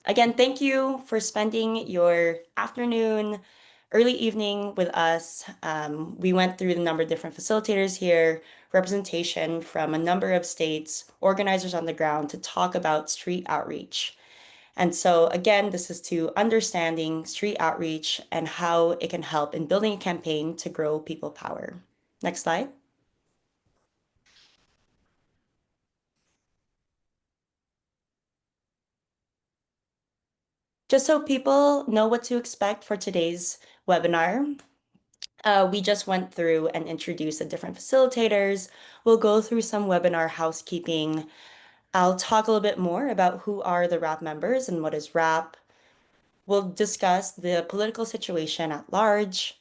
Again, thank you for spending your afternoon, early evening with us. We went through the number of different facilitators here, representation from a number of states, organizers on the ground to talk about street outreach. And so, again, this is to understanding street outreach and how it can help in building a campaign to grow people power. Next slide. Just so people know what to expect for today's webinar, we just went through and introduced the different facilitators. We'll go through some webinar housekeeping. I'll talk a little bit more about who are the RAP members and what is RAP. We'll discuss the political situation at large.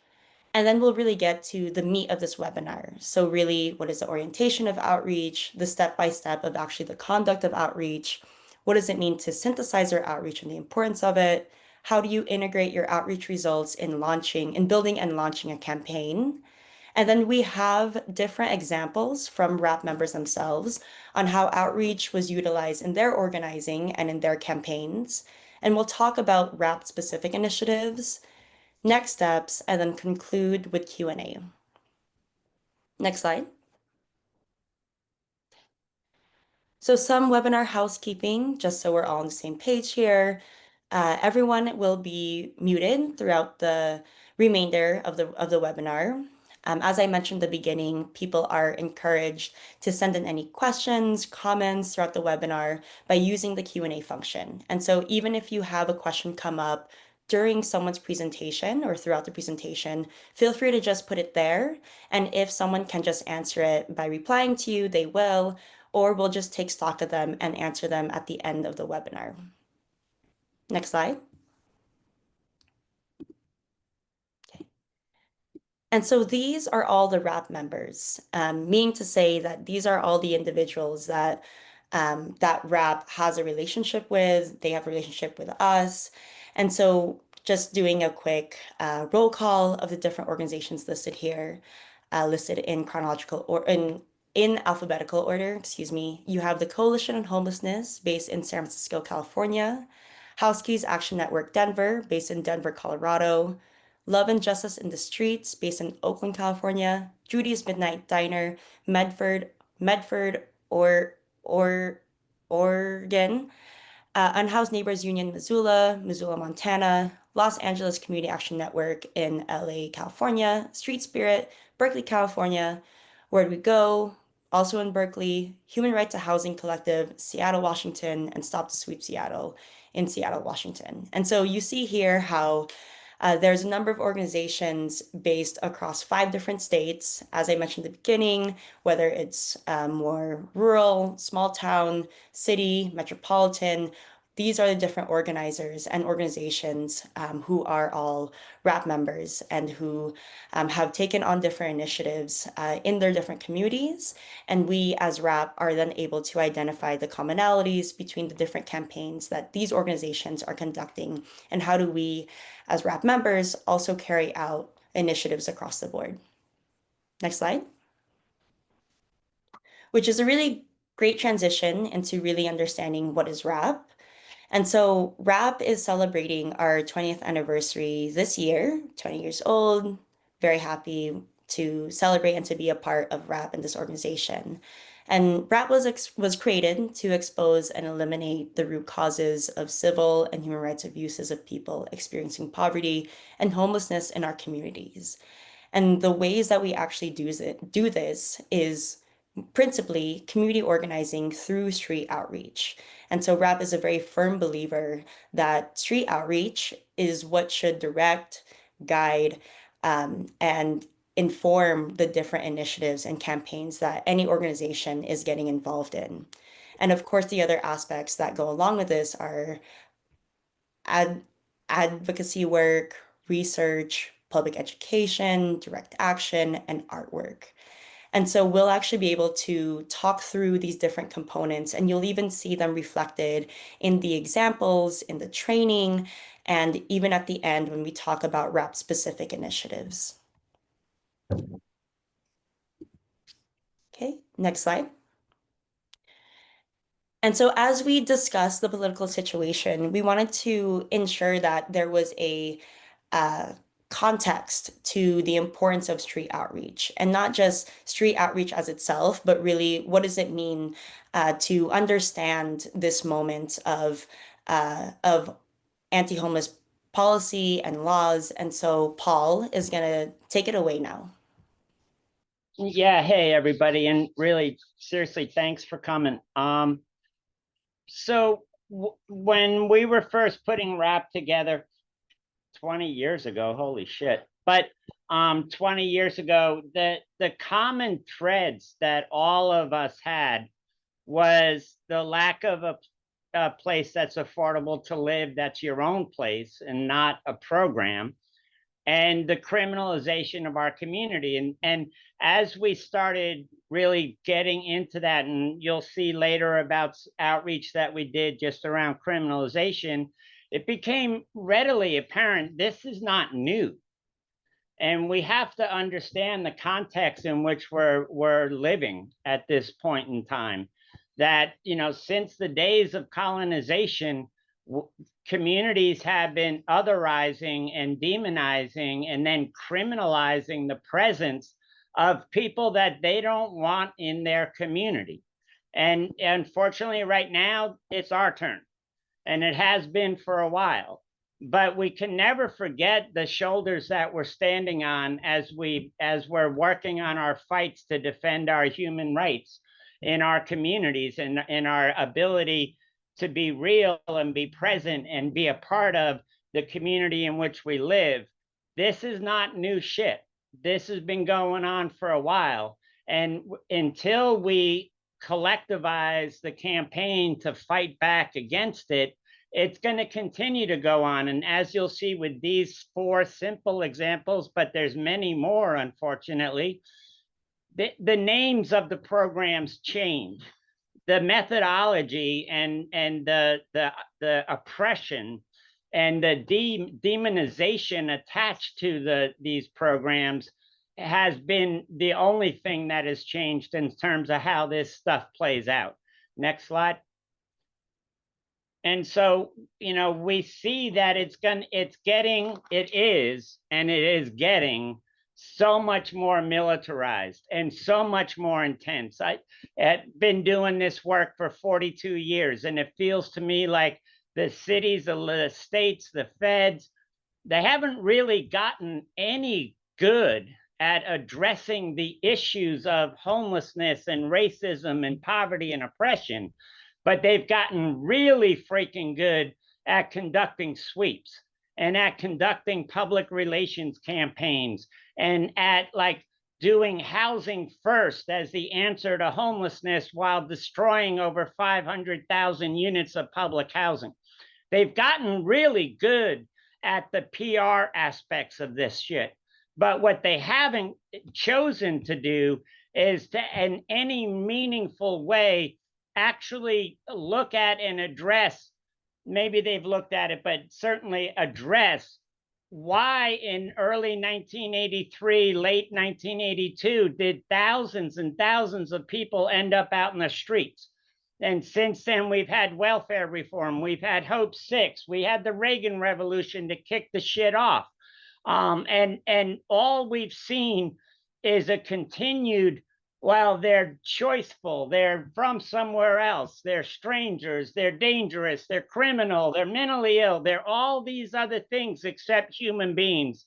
And then we'll really get to the meat of this webinar. So really, what is the orientation of outreach, the step-by-step of actually the conduct of outreach? What does it mean to synthesize your outreach and the importance of it? How do you integrate your outreach results in building and launching a campaign? And then we have different examples from RAP members themselves on how outreach was utilized in their organizing and in their campaigns. And we'll talk about RAP specific initiatives, next steps, and then conclude with Q&A. Next slide. So some webinar housekeeping, just so we're all on the same page here. Everyone will be muted throughout the remainder of the webinar. As I mentioned at the beginning, people are encouraged to send in any questions, comments throughout the webinar by using the Q&A function. And so even if you have a question come up during someone's presentation or throughout the presentation, feel free to just put it there. And if someone can just answer it by replying to you, they will, or we'll just take stock of them and answer them at the end of the webinar. Next slide. Okay. And so these are all the RAP members, meaning to say that these are all the individuals that that RAP has a relationship with. They have a relationship with us. And so just doing a quick roll call of the different organizations listed here, listed in chronological or in alphabetical order, excuse me. You have the Coalition on Homelessness based in San Francisco, California, House Keys Action Network Denver based in Denver, Colorado, Love and Justice in the Streets, based in Oakland, California. Judy's Midnight Diner, Medford, or Oregon. Unhoused Neighbors Union, Missoula, Montana. Los Angeles Community Action Network in LA, California. Street Spirit, Berkeley, California. Where'd We Go? Also in Berkeley. Human Right to Housing Collective, Seattle, Washington, and Stop the Sweep Seattle in Seattle, Washington. And so you see here how there's a number of organizations based across 5 different states, as I mentioned at the beginning, whether it's more rural, small town, city, metropolitan. These are the different organizers and organizations who are all RAP members and who have taken on different initiatives in their different communities. And we as RAP are then able to identify the commonalities between the different campaigns that these organizations are conducting and how do we as RAP members also carry out initiatives across the board. Next slide. Which is a really great transition into really understanding what is RAP. And so RAP is celebrating our 20th anniversary this year, 20 years old. Very happy to celebrate and to be a part of RAP in this organization. And RAP was created to expose and eliminate the root causes of civil and human rights abuses of people experiencing poverty and homelessness in our communities. And the ways that we actually do this is principally community organizing through street outreach. And so RAP is a very firm believer that street outreach is what should direct, guide, and inform the different initiatives and campaigns that any organization is getting involved in. And of course, the other aspects that go along with this are ad advocacy work, research, public education, direct action, and artwork. And so we'll actually be able to talk through these different components, and you'll even see them reflected in the examples, in the training, and even at the end when we talk about RAP specific initiatives. Okay, next slide. And so, as we discussed the political situation, we wanted to ensure that there was a uh, context to the importance of street outreach, and not just street outreach as itself, but really what does it mean to understand this moment of anti-homeless policy and laws. And so, Paul is going to take it away now. Yeah, hey everybody, and really seriously, thanks for coming. So when we were first putting rap together 20 years ago, holy shit. But 20 years ago, the common threads that all of us had was the lack of a place that's affordable to live, that's your own place and not a program, and the criminalization of our community. And as we started really getting into that, and you'll see later about outreach that we did just around criminalization, it became readily apparent this is not new. And we have to understand the context in which we're living at this point in time. That, you know, since the days of colonization, communities have been otherizing and demonizing and then criminalizing the presence of people that they don't want in their community. And unfortunately, right now, it's our turn, and it has been for a while. But we can never forget the shoulders that we're standing on as we're working on our fights to defend our human rights in our communities, and in our ability to be real and be present and be a part of the community in which we live. This is not new shit. This has been going on for a while. And until we collectivize the campaign to fight back against it, it's going to continue to go on. And as you'll see with these four simple examples, but there's many more, unfortunately, the names of the programs change. The methodology and the oppression and the demonization attached to these programs has been the only thing that has changed in terms of how this stuff plays out. Next slide. And so, you know, we see that it is getting so much more militarized and so much more intense. I've been doing this work for 42 years, and it feels to me like the cities, the states, the feds, they haven't really gotten any good at addressing the issues of homelessness and racism and poverty and oppression, but they've gotten really freaking good at conducting sweeps and at conducting public relations campaigns and at like doing housing first as the answer to homelessness while destroying over 500,000 units of public housing. They've gotten really good at the PR aspects of this shit. But what they haven't chosen to do is to, in any meaningful way, actually look at and address, maybe they've looked at it, but certainly address why in early 1983, late 1982, did thousands and thousands of people end up out in the streets. And since then, we've had welfare reform, we've had Hope 6, we had the Reagan Revolution to kick the shit off. And all we've seen is a continued, well, they're choiceful, they're from somewhere else, they're strangers, they're dangerous, they're criminal, they're mentally ill, they're all these other things except human beings.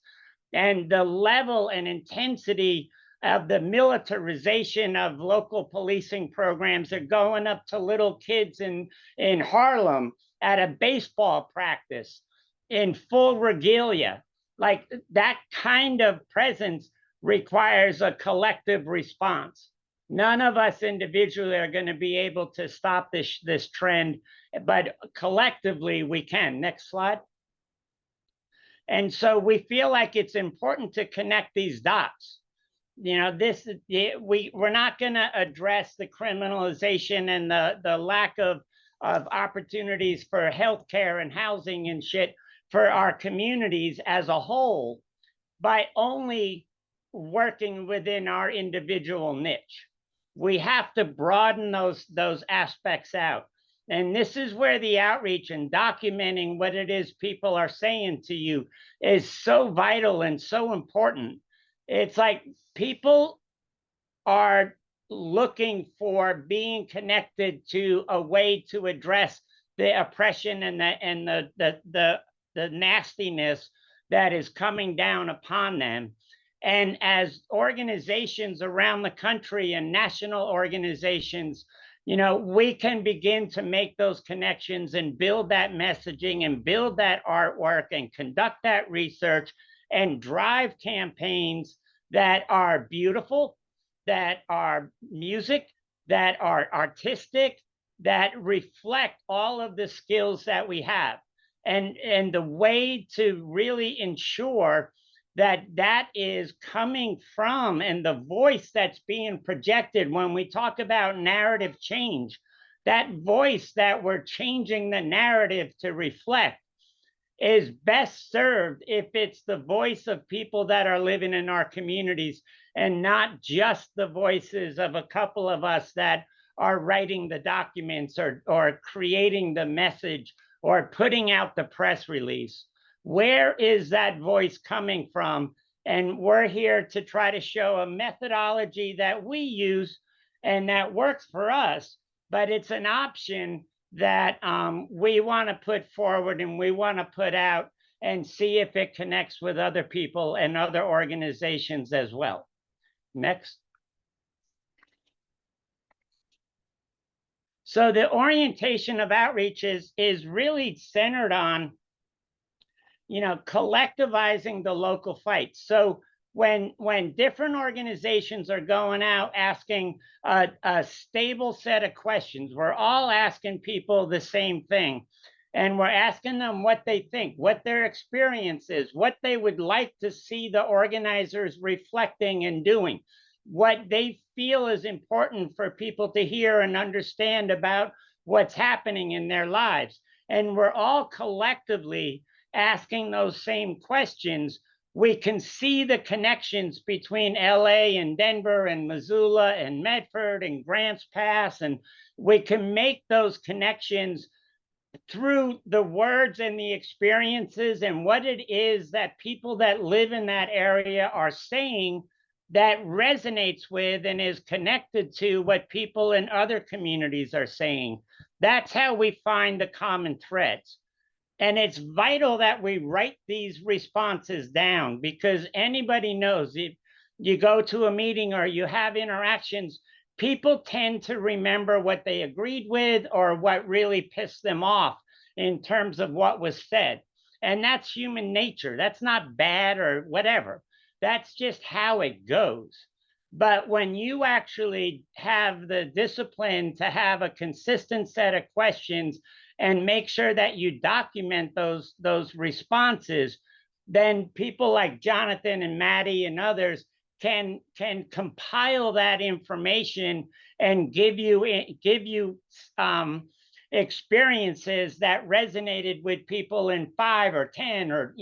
And the level and intensity of the militarization of local policing programs are going up to little kids in Harlem at a baseball practice in full regalia. Like that kind of presence requires a collective response. None of us individually are going to be able to stop this trend, but collectively we can. Next slide. And so we feel like it's important to connect these dots. You know, we're not going to address the criminalization and the lack of opportunities for healthcare and housing and shit for our communities as a whole by only working within our individual niche. We have to broaden those aspects out. And this is where the outreach and documenting what it is people are saying to you is so vital and so important. It's like people are looking for being connected to a way to address the oppression and the nastiness that is coming down upon them. And as organizations around the country and national organizations, we can begin to make those connections and build that messaging and build that artwork and conduct that research and drive campaigns that are beautiful, that are music, that are artistic, that reflect all of the skills that we have. And the way to really ensure that that is coming from and the voice that's being projected when we talk about narrative change, that voice that we're changing the narrative to reflect is best served if it's the voice of people that are living in our communities and not just the voices of a couple of us that are writing the documents or creating the message or putting out the press release. Where is that voice coming from? And we're here to try to show a methodology that we use and that works for us, but it's an option that we want to put forward and we want to put out and see if it connects with other people and other organizations as well. Next. So the orientation of outreach is really centered on, collectivizing the local fight. So when different organizations are going out asking a stable set of questions, we're all asking people the same thing. And we're asking them what they think, what their experience is, what they would like to see the organizers reflecting and doing, what they feel is important for people to hear and understand about what's happening in their lives. And we're all collectively asking those same questions. We can see the connections between LA and Denver and Missoula and Medford and Grants Pass, and we can make those connections through the words and the experiences and what it is that people that live in that area are saying that resonates with and is connected to what people in other communities are saying. That's how we find the common threads. And it's vital that we write these responses down, because anybody knows if you go to a meeting or you have interactions, people tend to remember what they agreed with or what really pissed them off in terms of what was said. And that's human nature. That's not bad or whatever. That's just how it goes. But when you actually have the discipline to have a consistent set of questions and make sure that you document those responses, then people like Jonathan and Maddie and others can compile that information and give you experiences that resonated with people in 5 or 10 or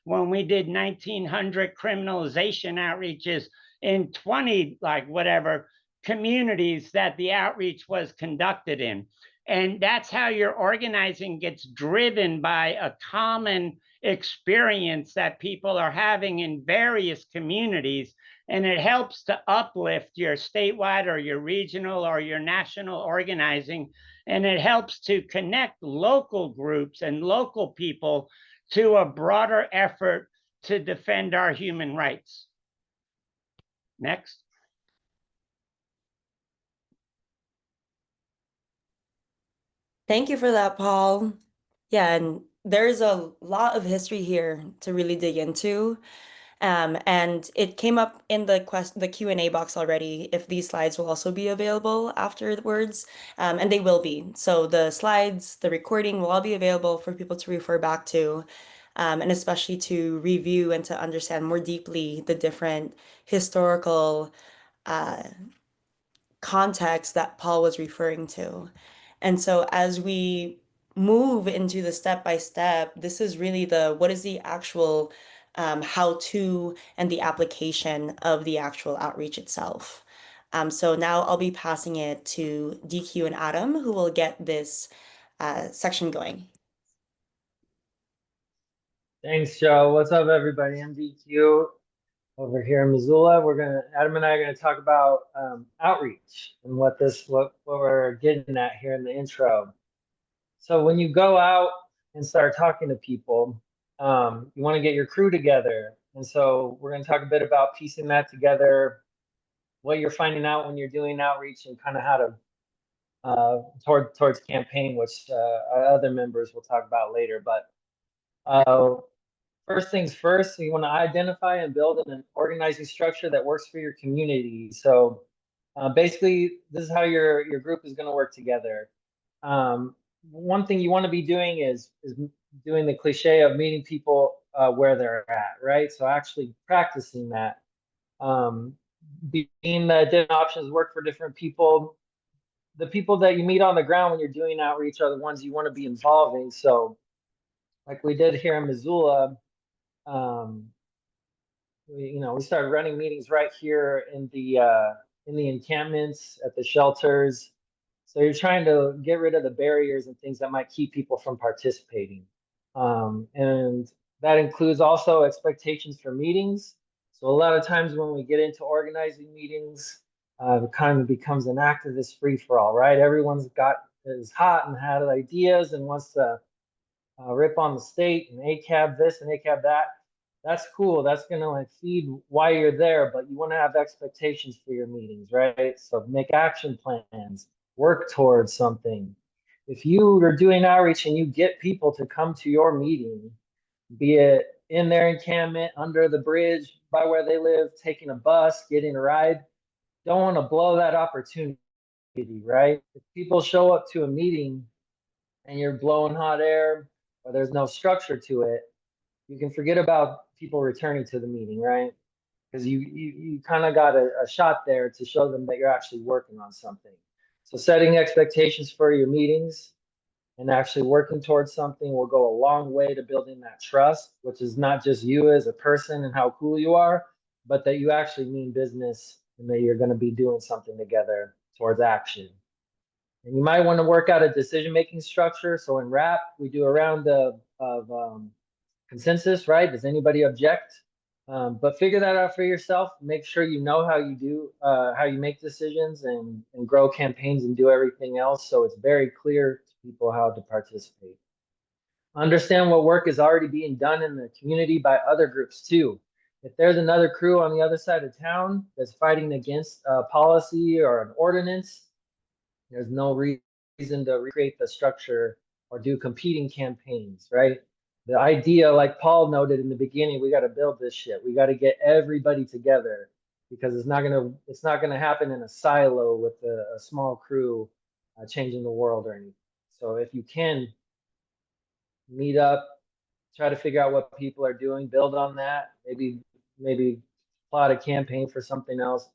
when we did 1900 criminalization outreaches in 20 like whatever communities that the outreach was conducted in. And that's how your organizing gets driven by a common experience that people are having in various communities. And it helps to uplift your statewide or your regional or your national organizing. And it helps to connect local groups and local people to a broader effort to defend our human rights. Next. Thank you for that, Paul. Yeah, and there's a lot of history here to really dig into. And it came up in the Q&A box already if these slides will also be available afterwards. And they will be. So the slides, the recording will all be available for people to refer back to, and especially to review and to understand more deeply the different historical uh, context that Paul was referring to. And so as we move into the step by step, this is really the what is the actual how to and the application of the actual outreach itself. So now I'll be passing it to DQ and Adam, who will get this section going. Thanks, Joe. What's up, everybody? I'm DQ over here in Missoula. Adam and I are gonna talk about outreach and what we're getting at here in the intro. So when you go out and start talking to people, you want to get your crew together. And so we're going to talk a bit about piecing that together, what you're finding out when you're doing outreach, and kind of how to towards campaign, which our other members will talk about later. But uh, first things first, you want to identify and build an organizing structure that works for your community. So basically, this is how your group is going to work together. One thing you want to be doing is doing the cliche of meeting people where they're at, right? So actually practicing that. Being that different options work for different people. The people that you meet on the ground when you're doing outreach are the ones you want to be involving. So, like we did here in Missoula, um, we started running meetings right here in the encampments at the shelters. So you're trying to get rid of the barriers and things that might keep people from participating. And that includes also expectations for meetings. So a lot of times when we get into organizing meetings, it kind of becomes an activist free for all, right? Everyone's got is hot and had ideas and wants to rip on the state and ACAB this and ACAB that. That's cool. That's going to like feed why you're there, but you want to have expectations for your meetings, right? So make action plans, work towards something. If you are doing outreach and you get people to come to your meeting, be it in their encampment, under the bridge, by where they live, taking a bus, getting a ride, don't want to blow that opportunity, right? If people show up to a meeting and you're blowing hot air or there's no structure to it, you can forget about people returning to the meeting, right? Because you kind of got a shot there to show them that you're actually working on something. So setting expectations for your meetings and actually working towards something will go a long way to building that trust, which is not just you as a person and how cool you are, but that you actually mean business and that you're going to be doing something together towards action. And you might want to work out a decision-making structure. So in RAP, we do a round of consensus, right? Does anybody object? But figure that out for yourself. Make sure you know how you make decisions and grow campaigns and do everything else. So it's very clear to people how to participate. Understand what work is already being done in the community by other groups too. If there's another crew on the other side of town that's fighting against a policy or an ordinance, there's no reason to recreate the structure or do competing campaigns, right? The idea, like Paul noted in the beginning, we got to build this shit. We got to get everybody together because it's not gonna happen in a silo with a small crew changing the world or anything. So if you can meet up, try to figure out what people are doing, build on that, maybe plot a campaign for something else,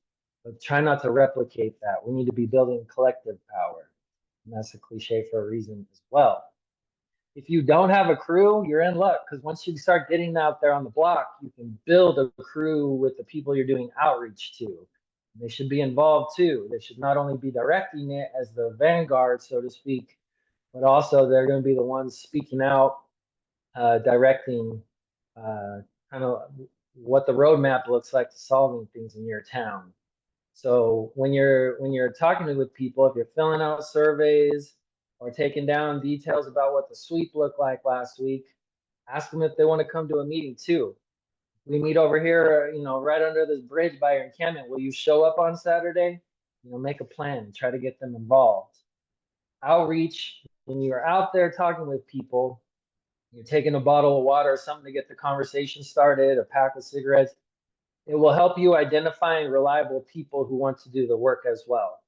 but try not to replicate that. We need to be building collective power. And that's a cliche for a reason as well. If you don't have a crew, you're in luck because once you start getting out there on the block, you can build a crew with the people you're doing outreach to. And they should be involved too. They should not only be directing it as the vanguard, so to speak, but also they're going to be the ones speaking out, directing kind of what the roadmap looks like to solving things in your town. So when you're talking with people, if you're filling out surveys or taking down details about what the sweep looked like last week, ask them if they want to come to a meeting too. We meet over here, right under this bridge by your encampment. Will you show up on Saturday? Make a plan, try to get them involved. Outreach, when you're out there talking with people, you're taking a bottle of water or something to get the conversation started, a pack of cigarettes. It will help you identifying reliable people who want to do the work as well.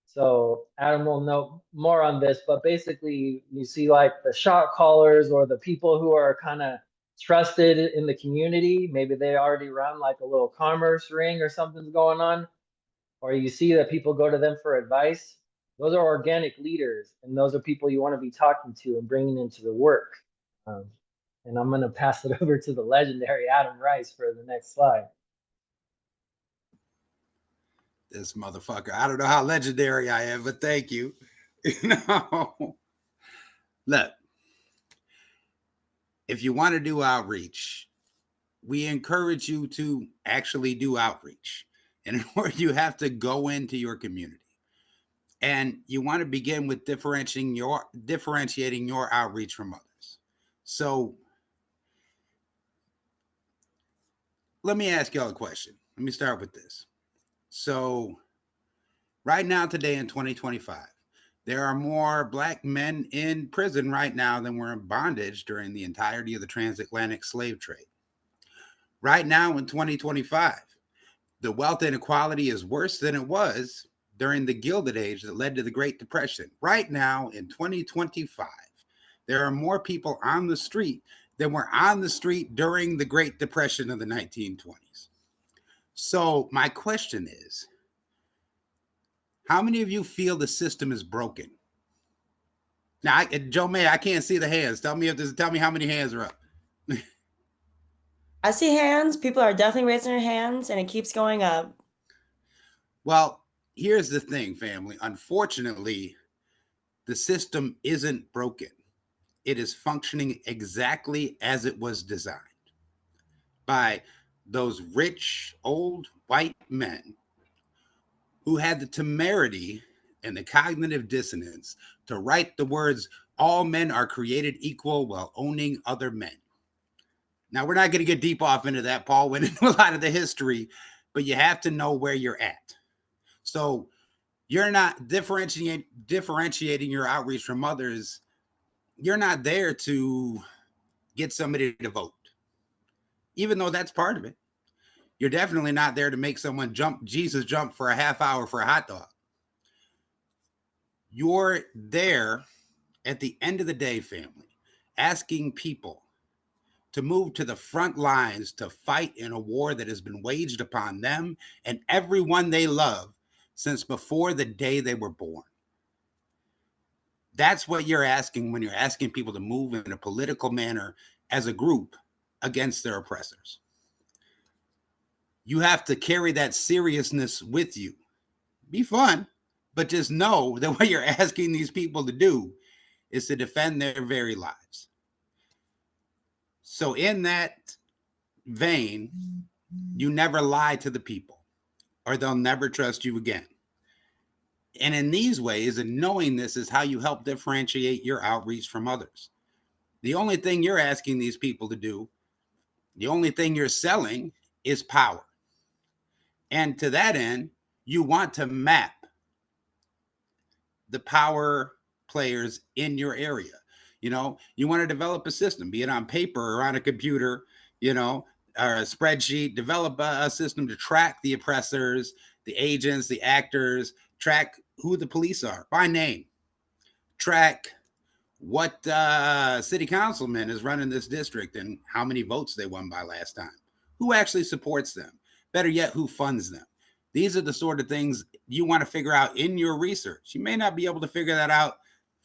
So Adam will know more on this, but basically you see like the shot callers or the people who are kind of trusted in the community. Maybe they already run like a little commerce ring or something's going on, or you see that people go to them for advice. Those are organic leaders, and those are people you want to be talking to and bringing into the work. Um, and I'm going to pass it over to the legendary Adam Rice for the next slide. This motherfucker. I don't know how legendary I am, but thank you. Look, if you want to do outreach, we encourage you to actually do outreach. And in order, you have to go into your community. And you want to begin with differentiating your outreach from others. So let me ask y'all a question. Let me start with this. So right now, today in 2025, there are more Black men in prison right now than were in bondage during the entirety of the transatlantic slave trade. Right now in 2025, the wealth inequality is worse than it was during the Gilded Age that led to the Great Depression. Right now in 2025, there are more people on the street than were on the street during the Great Depression of the 1920s. So my question is, how many of you feel the system is broken? Now, Joe May, I can't see the hands. Tell me how many hands are up. I see hands. People are definitely raising their hands, and it keeps going up. Well, here's the thing, family. Unfortunately, the system isn't broken. It is functioning exactly as it was designed by those rich, old white men who had the temerity and the cognitive dissonance to write the words, all men are created equal while owning other men. Now, we're not going to get deep off into that. Paul went into a lot of the history, but you have to know where you're at. So you're not differentiating your outreach from others. You're not there to get somebody to vote, even though that's part of it. You're definitely not there to make someone Jesus jump for a half hour for a hot dog. You're there at the end of the day, family, asking people to move to the front lines to fight in a war that has been waged upon them and everyone they love since before the day they were born. That's what you're asking when you're asking people to move in a political manner as a group against their oppressors. You have to carry that seriousness with you. Be fun, but just know that what you're asking these people to do is to defend their very lives. So in that vein, you never lie to the people or they'll never trust you again. And in these ways, and knowing this is how you help differentiate your outreach from others. The only thing you're asking these people to do, the only thing you're selling is power. And to that end, you want to map the power players in your area. You want to develop a system, be it on paper or on a computer, or a spreadsheet, develop a system to track the oppressors, the agents, the actors, track who the police are by name, track what city councilman is running this district and how many votes they won by last time, who actually supports them, better yet, who funds them. These are the sort of things you want to figure out in your research. You may not be able to figure that out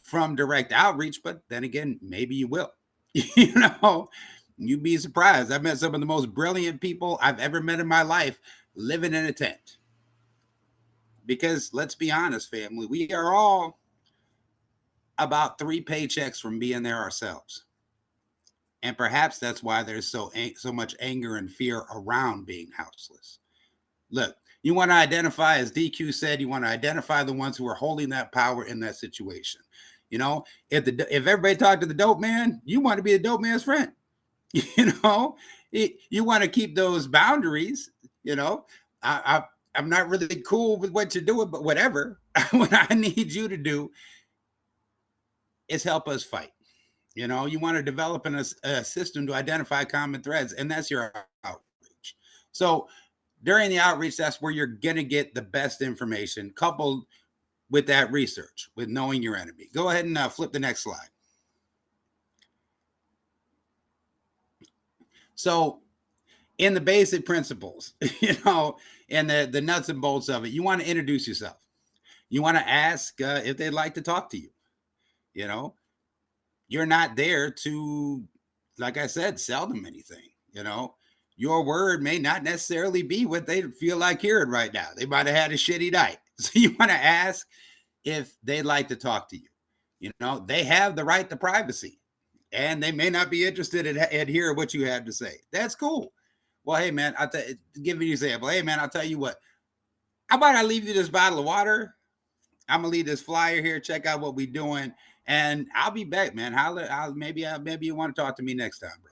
from direct outreach, but then again, maybe you will. You'd be surprised. I've met some of the most brilliant people I've ever met in my life living in a tent. Because let's be honest, family, we are all about 3 paychecks from being there ourselves. And perhaps that's why there's so much anger and fear around being houseless. Look, you want to identify, as DQ said, you want to identify the ones who are holding that power in that situation. If everybody talked to the dope man, you want to be the dope man's friend. You want to keep those boundaries. I'm not really cool with what you're doing, but whatever. What I need you to do is help us fight. You want to develop a system to identify common threads, and that's your outreach. So during the outreach, that's where you're going to get the best information coupled with that research, with knowing your enemy. Go ahead and flip the next slide. So in the basic principles, and the nuts and bolts of it, you want to introduce yourself. You want to ask if they'd like to talk to you. You're not there to, like I said, sell them anything. your word may not necessarily be what they feel like hearing right now. They might have had a shitty night. So you want to ask if they'd like to talk to you. You know, they have the right to privacy, and they may not be interested in hearing what you have to say. That's cool. Well, hey man, give me an example. Hey man, I'll tell you what. How about I leave you this bottle of water? I'm gonna leave this flyer here. Check out what we're doing, and I'll be back, man. Maybe you want to talk to me next time, bro.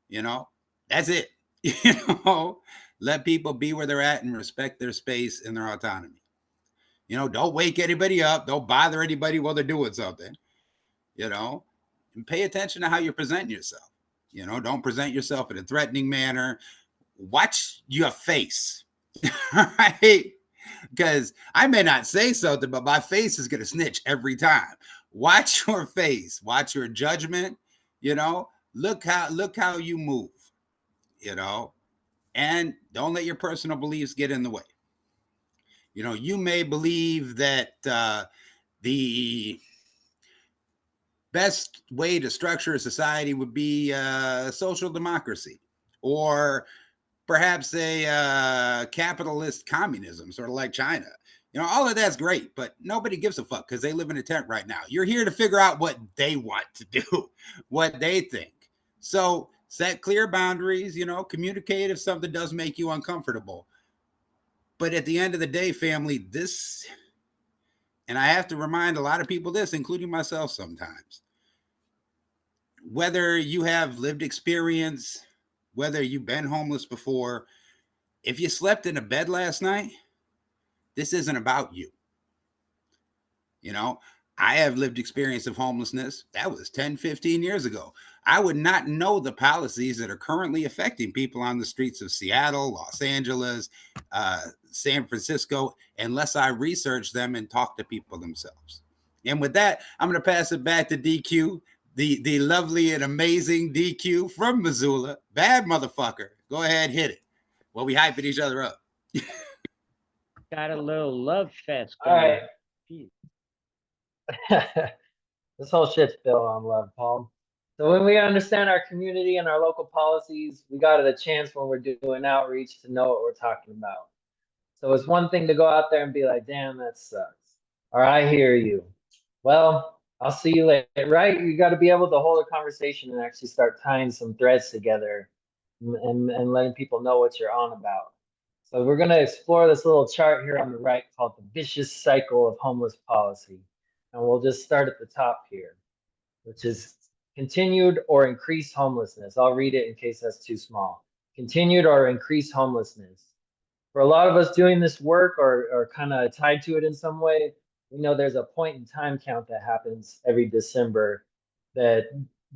You know, that's it. You know, let people be where they're at and respect their space and their autonomy. You know, don't wake anybody up. Don't bother anybody while they're doing something. You know, and pay attention to how you present yourself. You know, don't present yourself in a threatening manner. Watch your face. Right? Because I may not say something, but my face is going to snitch every time. Watch your face. Watch your judgment. You know, look how you move. You know, and don't let your personal beliefs get in the way. You know, you may believe that the best way to structure a society would be social democracy, or perhaps a capitalist communism, sort of like China. You know, all of that's great, but nobody gives a fuck because they live in a tent right now. You're here to figure out what they want to do, what they think. So set clear boundaries, you know, communicate if something does make you uncomfortable. But at the end of the day, family, this, and I have to remind a lot of people this, including myself sometimes, whether you have lived experience, whether you've been homeless before, if you slept in a bed last night, this isn't about you. You know, I have lived experience of homelessness. That was 10, 15 years ago. I would not know the policies that are currently affecting people on the streets of Seattle, Los Angeles, San Francisco, unless I research them and talk to people themselves. And with that, I'm going to pass it back to DQ, the lovely and amazing DQ from Missoula. Bad motherfucker. Go ahead, hit it. Well, we hyping each other up. Got a little love fest All going. right. This whole shit's built on love, Paul. So when we understand our community and our local policies, we got it a chance when we're doing outreach to know what we're talking about. So it's one thing to go out there and be like, damn, that sucks. Or I hear you. Well, I'll see you later, right? You got to be able to hold a conversation and actually start tying some threads together and letting people know what you're on about. So we're going to explore this little chart here on the right called the vicious cycle of homeless policy. And we'll just start at the top here, which is continued or increased homelessness. I'll read it in case that's too small. Continued or increased homelessness. For a lot of us doing this work or kind of tied to it in some way, we know there's a point in time count that happens every December that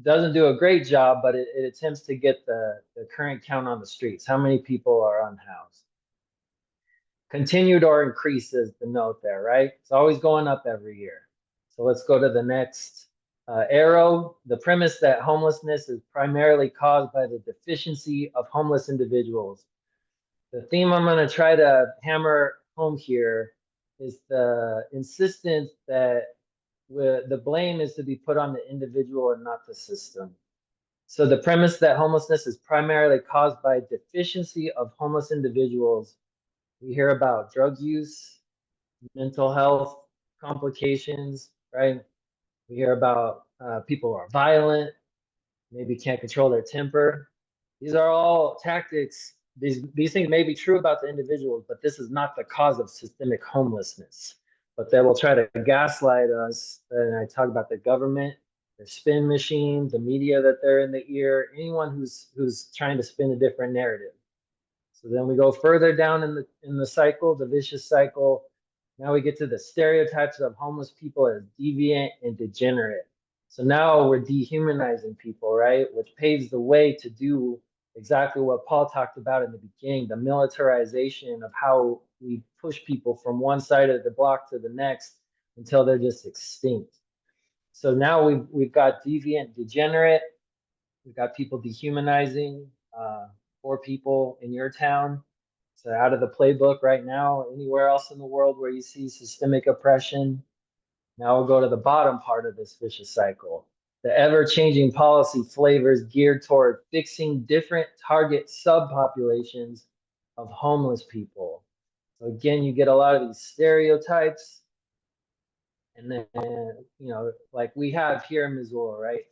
doesn't do a great job, but it attempts to get the current count on the streets. How many people are unhoused? Continued or increased is the note there, right? It's always going up every year. So let's go to the next arrow. The premise that homelessness is primarily caused by the deficiency of homeless individuals. The theme I'm going to try to hammer home here is the insistence that the blame is to be put on the individual and not the system. So the premise that homelessness is primarily caused by deficiency of homeless individuals. We hear about drug use, mental health complications, right? We hear about people who are violent, maybe can't control their temper. These are all tactics. These things may be true about the individuals, but this is not the cause of systemic homelessness. But they will try to gaslight us. And I talk about the government, their spin machine, the media that they're in the ear, anyone who's trying to spin a different narrative. So then we go further down in the cycle, the vicious cycle. Now we get to the stereotypes of homeless people as deviant and degenerate. So now we're dehumanizing people, right? Which paves the way to do exactly what Paul talked about in the beginning, the militarization of how we push people from one side of the block to the next until they're just extinct. So now we've got deviant, degenerate. We've got people dehumanizing poor people in your town. So out of the playbook right now, anywhere else in the world where you see systemic oppression. Now we'll go to the bottom part of this vicious cycle. The ever-changing policy flavors geared toward fixing different target subpopulations of homeless people. So again, you get a lot of these stereotypes, and then like we have here in Missoula, right?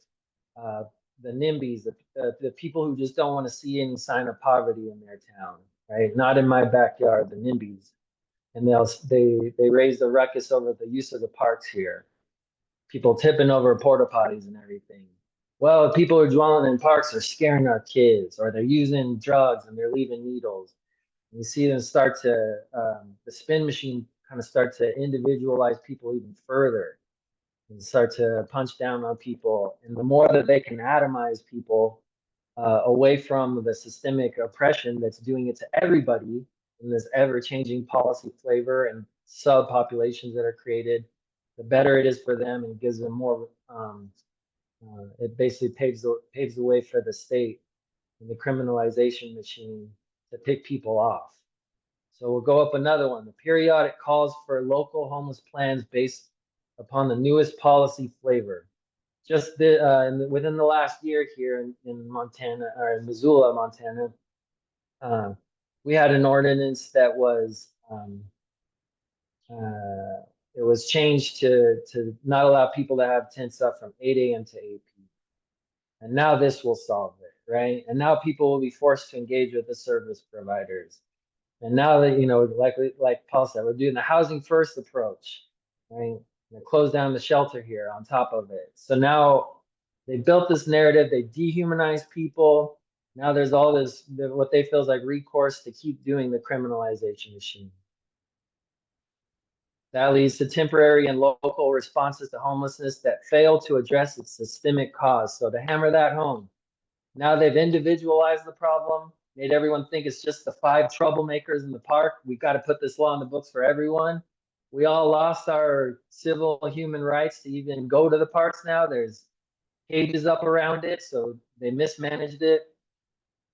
Uh, the NIMBYs, the people who just don't want to see any sign of poverty in their town, right? Not in my backyard, the NIMBYs, and they raise the ruckus over the use of the parks here. People tipping over porta potties and everything. Well, people who are dwelling in parks are scaring our kids, or they're using drugs and they're leaving needles. And you see them start to the spin machine kind of start to individualize people even further and start to punch down on people. And the more that they can atomize people away from the systemic oppression that's doing it to everybody in this ever-changing policy flavor and subpopulations that are created, the better it is for them and gives them more. It basically paves the way for the state and the criminalization machine to pick people off. So we'll go up another one. The periodic calls for local homeless plans based upon the newest policy flavor. Just within the last year here in Montana, or in Missoula, Montana, we had an ordinance that was it was changed to not allow people to have tents up from 8 a.m. to 8 p.m. And now this will solve it, right? And now people will be forced to engage with the service providers. And now that, like Paul said, we're doing the housing first approach, right? They close down the shelter here on top of it. So now they built this narrative, they dehumanize people. Now there's all this, what they feel is like recourse to keep doing the criminalization machine. That leads to temporary and local responses to homelessness that fail to address its systemic cause. So to hammer that home, now they've individualized the problem, made everyone think it's just the 5 troublemakers in the park. We've got to put this law in the books for everyone. We all lost our civil human rights to even go to the parks now. There's cages up around it, so they mismanaged it.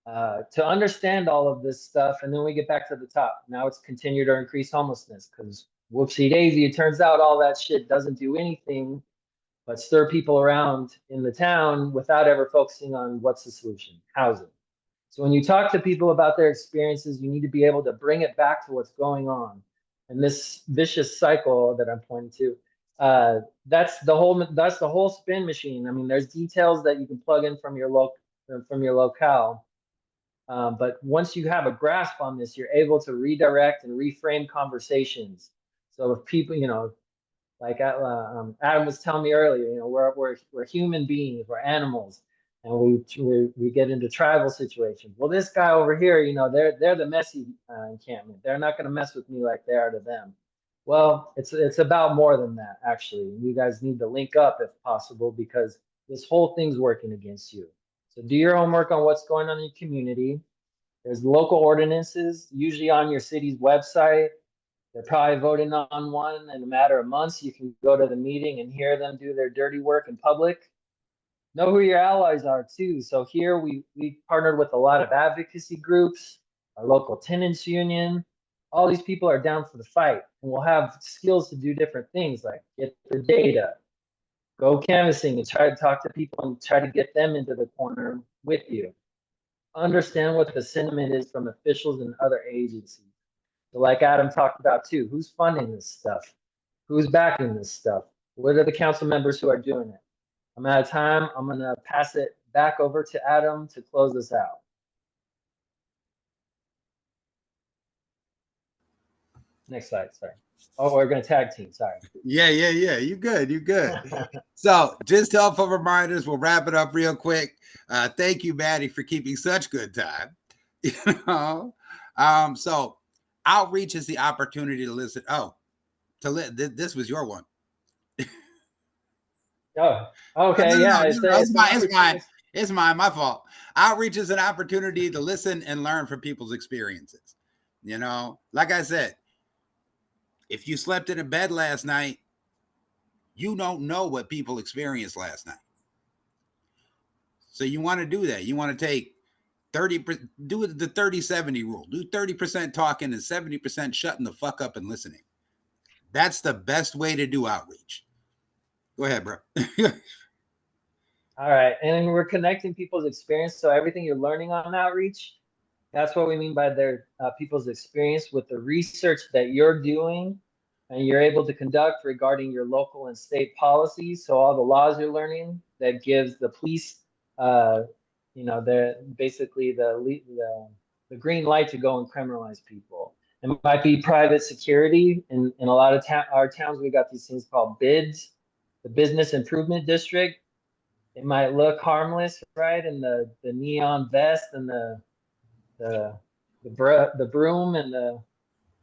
To understand all of this stuff, and then we get back to the top. Now it's continued to increase homelessness because whoopsie daisy, it turns out all that shit doesn't do anything but stir people around in the town without ever focusing on what's the solution, housing. So when you talk to people about their experiences, you need to be able to bring it back to what's going on. And this vicious cycle that I'm pointing to, that's the whole spin machine. I mean, there's details that you can plug in from your locale. But once you have a grasp on this, you're able to redirect and reframe conversations. So if people, like Adam was telling me earlier, we're human beings, we're animals, and we get into tribal situations. Well, this guy over here, they're the messy encampment. They're not going to mess with me like they are to them. Well, it's about more than that, actually. You guys need to link up if possible because this whole thing's working against you. So do your homework on what's going on in your community. There's local ordinances, usually on your city's website. They're probably voting on one in a matter of months. You can go to the meeting and hear them do their dirty work in public. Know who your allies are too. So here we partnered with a lot of advocacy groups, our local tenants union. All these people are down for the fight and will have skills to do different things like get the data, go canvassing and try to talk to people and try to get them into the corner with you. Understand what the sentiment is from officials and other agencies. So like Adam talked about too, who's funding this stuff? Who's backing this stuff? What are the council members who are doing it? I'm out of time. I'm going to pass it back over to Adam to close this out. Next slide, sorry. Oh, we're going to tag team, sorry. Yeah. You good. So just helpful reminders. We'll wrap it up real quick. Thank you, Maddie, for keeping such good time. So outreach is the opportunity to listen. This was your one. Oh, okay, No, yeah. It's mine. My fault. Outreach is an opportunity to listen and learn from people's experiences. Like I said, if you slept in a bed last night, you don't know what people experienced last night. So you want to do that. You want to take 30%, do the 30-70 rule. Do 30% talking and 70% shutting the fuck up and listening. That's the best way to do outreach. Go ahead, bro. All right. And we're connecting people's experience. So everything you're learning on outreach, that's what we mean by their people's experience with the research that you're doing and you're able to conduct regarding your local and state policies. So all the laws you're learning that gives the police, uh, the basically the green light to go and criminalize people. It might be private security. In a lot of our towns, we got these things called BIDs, the Business Improvement District. It might look harmless, right? And the neon vest and the the broom and the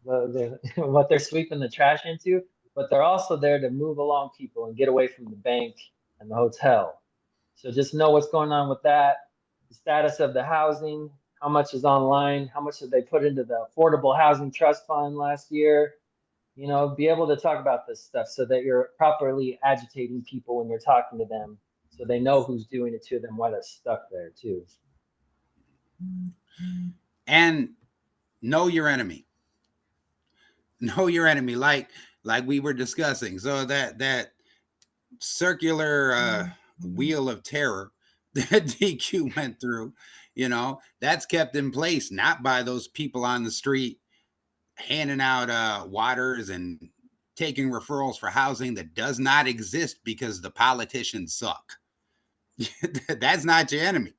what they're sweeping the trash into, but they're also there to move along people and get away from the bank and the hotel. So just know what's going on with that, the status of the housing, how much is online, how much did they put into the Affordable Housing Trust Fund last year. Be able to talk about this stuff so that you're properly agitating people when you're talking to them so they know who's doing it to them, why they're stuck there too. And know your enemy. Know your enemy, like we were discussing. So that circular wheel of terror that DQ went through, that's kept in place not by those people on the street handing out waters and taking referrals for housing that does not exist because the politicians suck. That's not your enemy.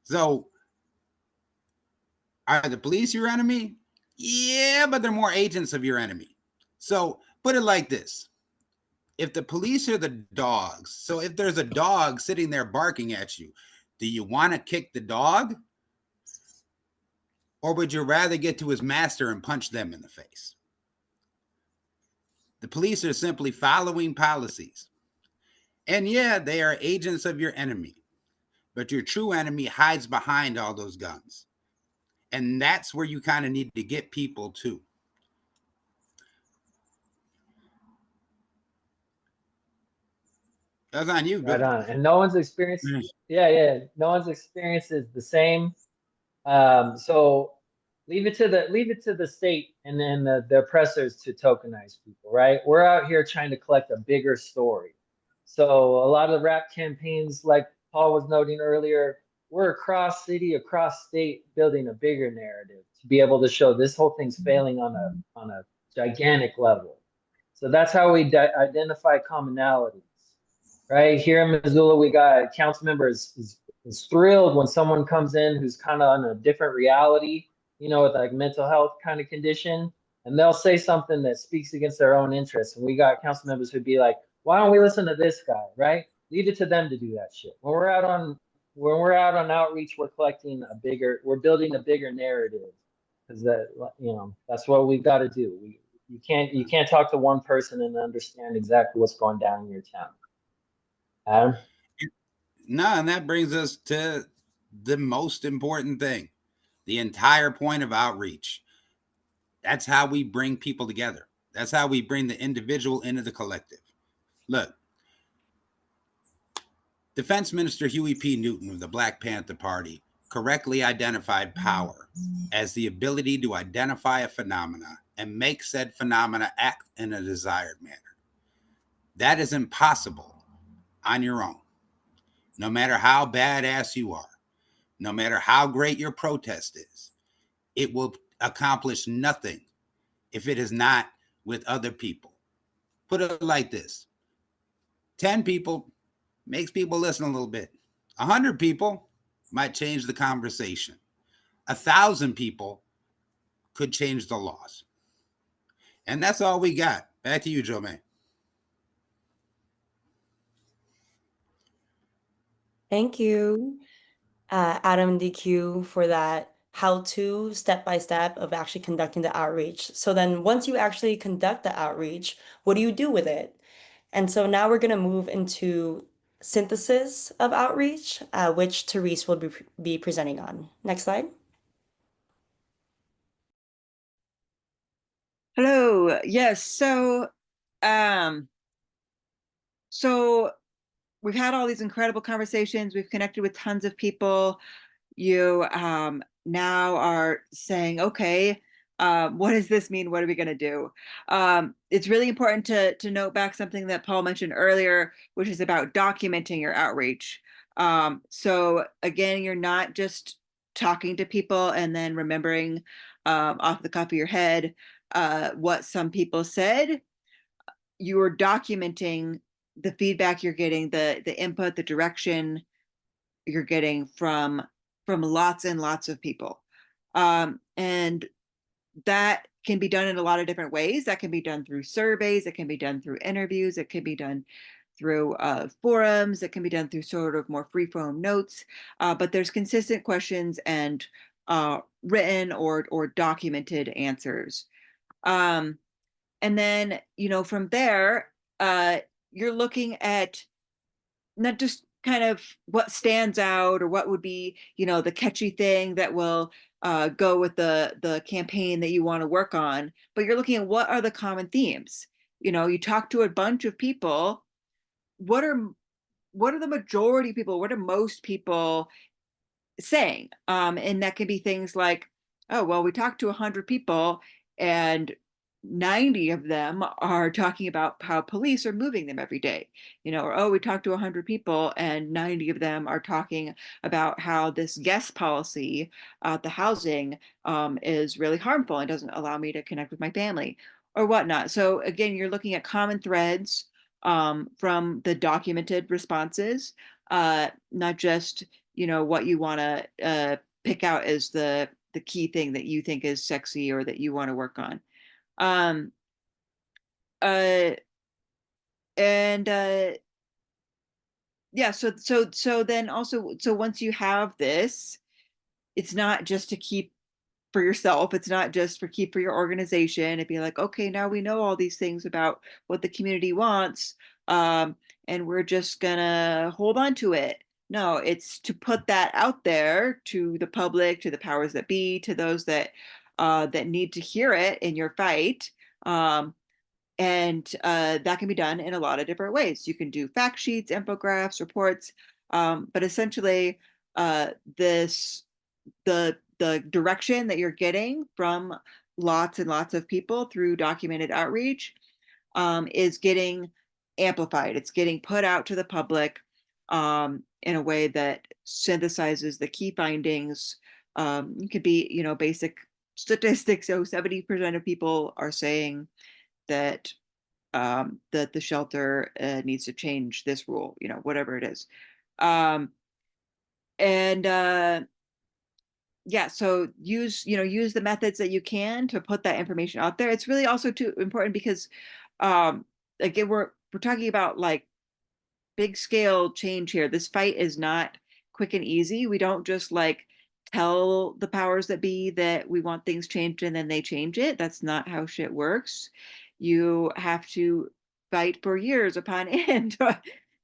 So are the police your enemy? Yeah, but they're more agents of your enemy. So put it like this. If the police are the dogs, so if there's a dog sitting there barking at you, do you want to kick the dog? Or would you rather get to his master and punch them in the face? The police are simply following policies. And yeah, they are agents of your enemy, but your true enemy hides behind all those guns. And that's where you kind of need to get people to. That's on you. Right Go. on. And no one's experience, yeah, no one's experience is the same. So leave it to the state and then the oppressors to tokenize people, right? We're out here trying to collect a bigger story. So a lot of rap campaigns, like Paul was noting earlier, we're across city, across state, building a bigger narrative to be able to show this whole thing's failing on a gigantic level. So that's how we identify commonalities, right? Here in Missoula, we got council members is thrilled when someone comes in who's kind of on a different reality, with like mental health kind of condition, and they'll say something that speaks against their own interests. And we got council members who'd be like, "Why don't we listen to this guy?" Right? Leave it to them to do that shit. When we're out on outreach, we're building a bigger narrative because that's what we've got to do. You can't talk to one person and understand exactly what's going down in your town. Adam? No, and that brings us to the most important thing, the entire point of outreach. That's how we bring people together. That's how we bring the individual into the collective. Look, Defense Minister Huey P. Newton of the Black Panther Party correctly identified power as the ability to identify a phenomena and make said phenomena act in a desired manner. That is impossible on your own. No matter how badass you are, no matter how great your protest is, it will accomplish nothing if it is not with other people. Put it like this: 10 people makes people listen a little bit. 100 people might change the conversation. 1,000 people could change the laws. And that's all we got. Back to you, Joe May. Thank you, Adam and DQ, for that how-to step-by-step of actually conducting the outreach. So then once you actually conduct the outreach, what do you do with it? And so now we're going to move into synthesis of outreach, which Therese will be presenting on. Next slide. Hello. Yes. Um, so we've had all these incredible conversations. We've connected with tons of people. You now are saying, okay, What does this mean? What are we going to do? It's really important to note back something that Paul mentioned earlier, which is about documenting your outreach. So again, you're not just talking to people and then remembering off the cuff of your head what some people said. You are documenting the feedback you're getting, the input, the direction you're getting from lots and lots of people. And that can be done in a lot of different ways. That can be done through surveys, it can be done through interviews, it can be done through forums, it can be done through sort of more free form notes, but there's consistent questions and written or documented answers. And then, from there, you're looking at not just kind of what stands out or what would be, the catchy thing that will go with the campaign that you want to work on, but you're looking at what are the common themes. You talk to a bunch of people. What are the majority people? What are most people saying? And that can be things like, oh, well, we talked to 100 people and 90 of them are talking about how police are moving them every day, or, oh, we talked to 100 people and 90 of them are talking about how this guest policy at the housing is really harmful and doesn't allow me to connect with my family or whatnot. So again, you're looking at common threads from the documented responses, not just what you want to pick out as the key thing that you think is sexy or that you want to work on. um uh and yeah, so then also, so once you have this, it's not just to keep for yourself. It's not just for keep for your organization and be like, okay, now we know all these things about what the community wants, um, and we're just gonna hold on to it. No, it's to put that out there to the public, to the powers that be, to those that need to hear it in your fight. And that can be done in a lot of different ways. You can do fact sheets, infographics, reports, but essentially, this the direction that you're getting from lots and lots of people through documented outreach is getting amplified. It's getting put out to the public in a way that synthesizes the key findings. It could be, basic statistics. So 70% of people are saying that that the shelter needs to change this rule, whatever it is. Um, and yeah, so use the methods that you can to put that information out there. It's really also too important because again, we're talking about like big scale change here. This fight is not quick and easy. We don't just like tell the powers that be that we want things changed and then they change it. That's not how shit works. You have to fight for years upon end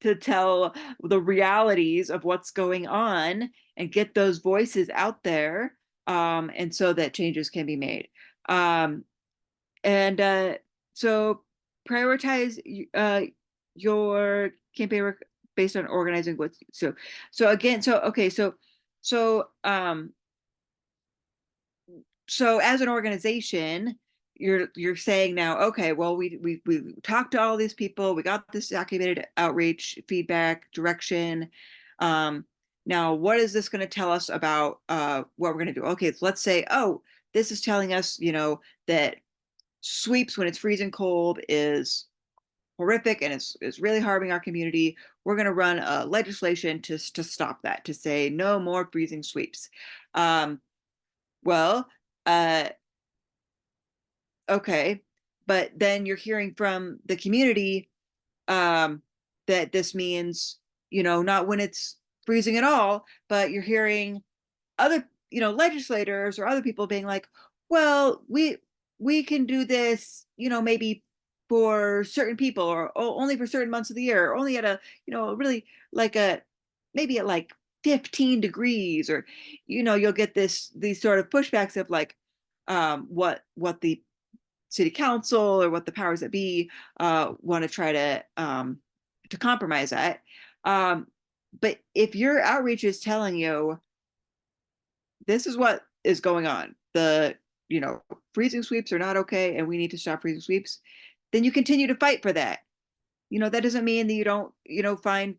to tell the realities of what's going on and get those voices out there, and so that changes can be made. Um, and so prioritize your campaign work based on organizing what's so again, so okay, so um so as an organization, you're saying now, okay, well, we talked to all these people, we got this documented outreach, feedback, direction. Now what is this going to tell us about what we're going to do? Okay, so let's say, oh, this is telling us, that sweeps when it's freezing cold is horrific and it's really harming our community. We're going to run a legislation to stop that, to say no more freezing sweeps. Well, uh, okay, but then you're hearing from the community um, that this means, not when it's freezing at all, but you're hearing other, legislators or other people being like, well, we can do this, maybe for certain people or only for certain months of the year, or only at a, really like a maybe at like 15 degrees, or you'll get these sort of pushbacks of like what the city council or what the powers that be want to try to compromise that. But if your outreach is telling you this is what is going on, freezing sweeps are not okay and we need to stop freezing sweeps, then you continue to fight for that. That doesn't mean that you don't, find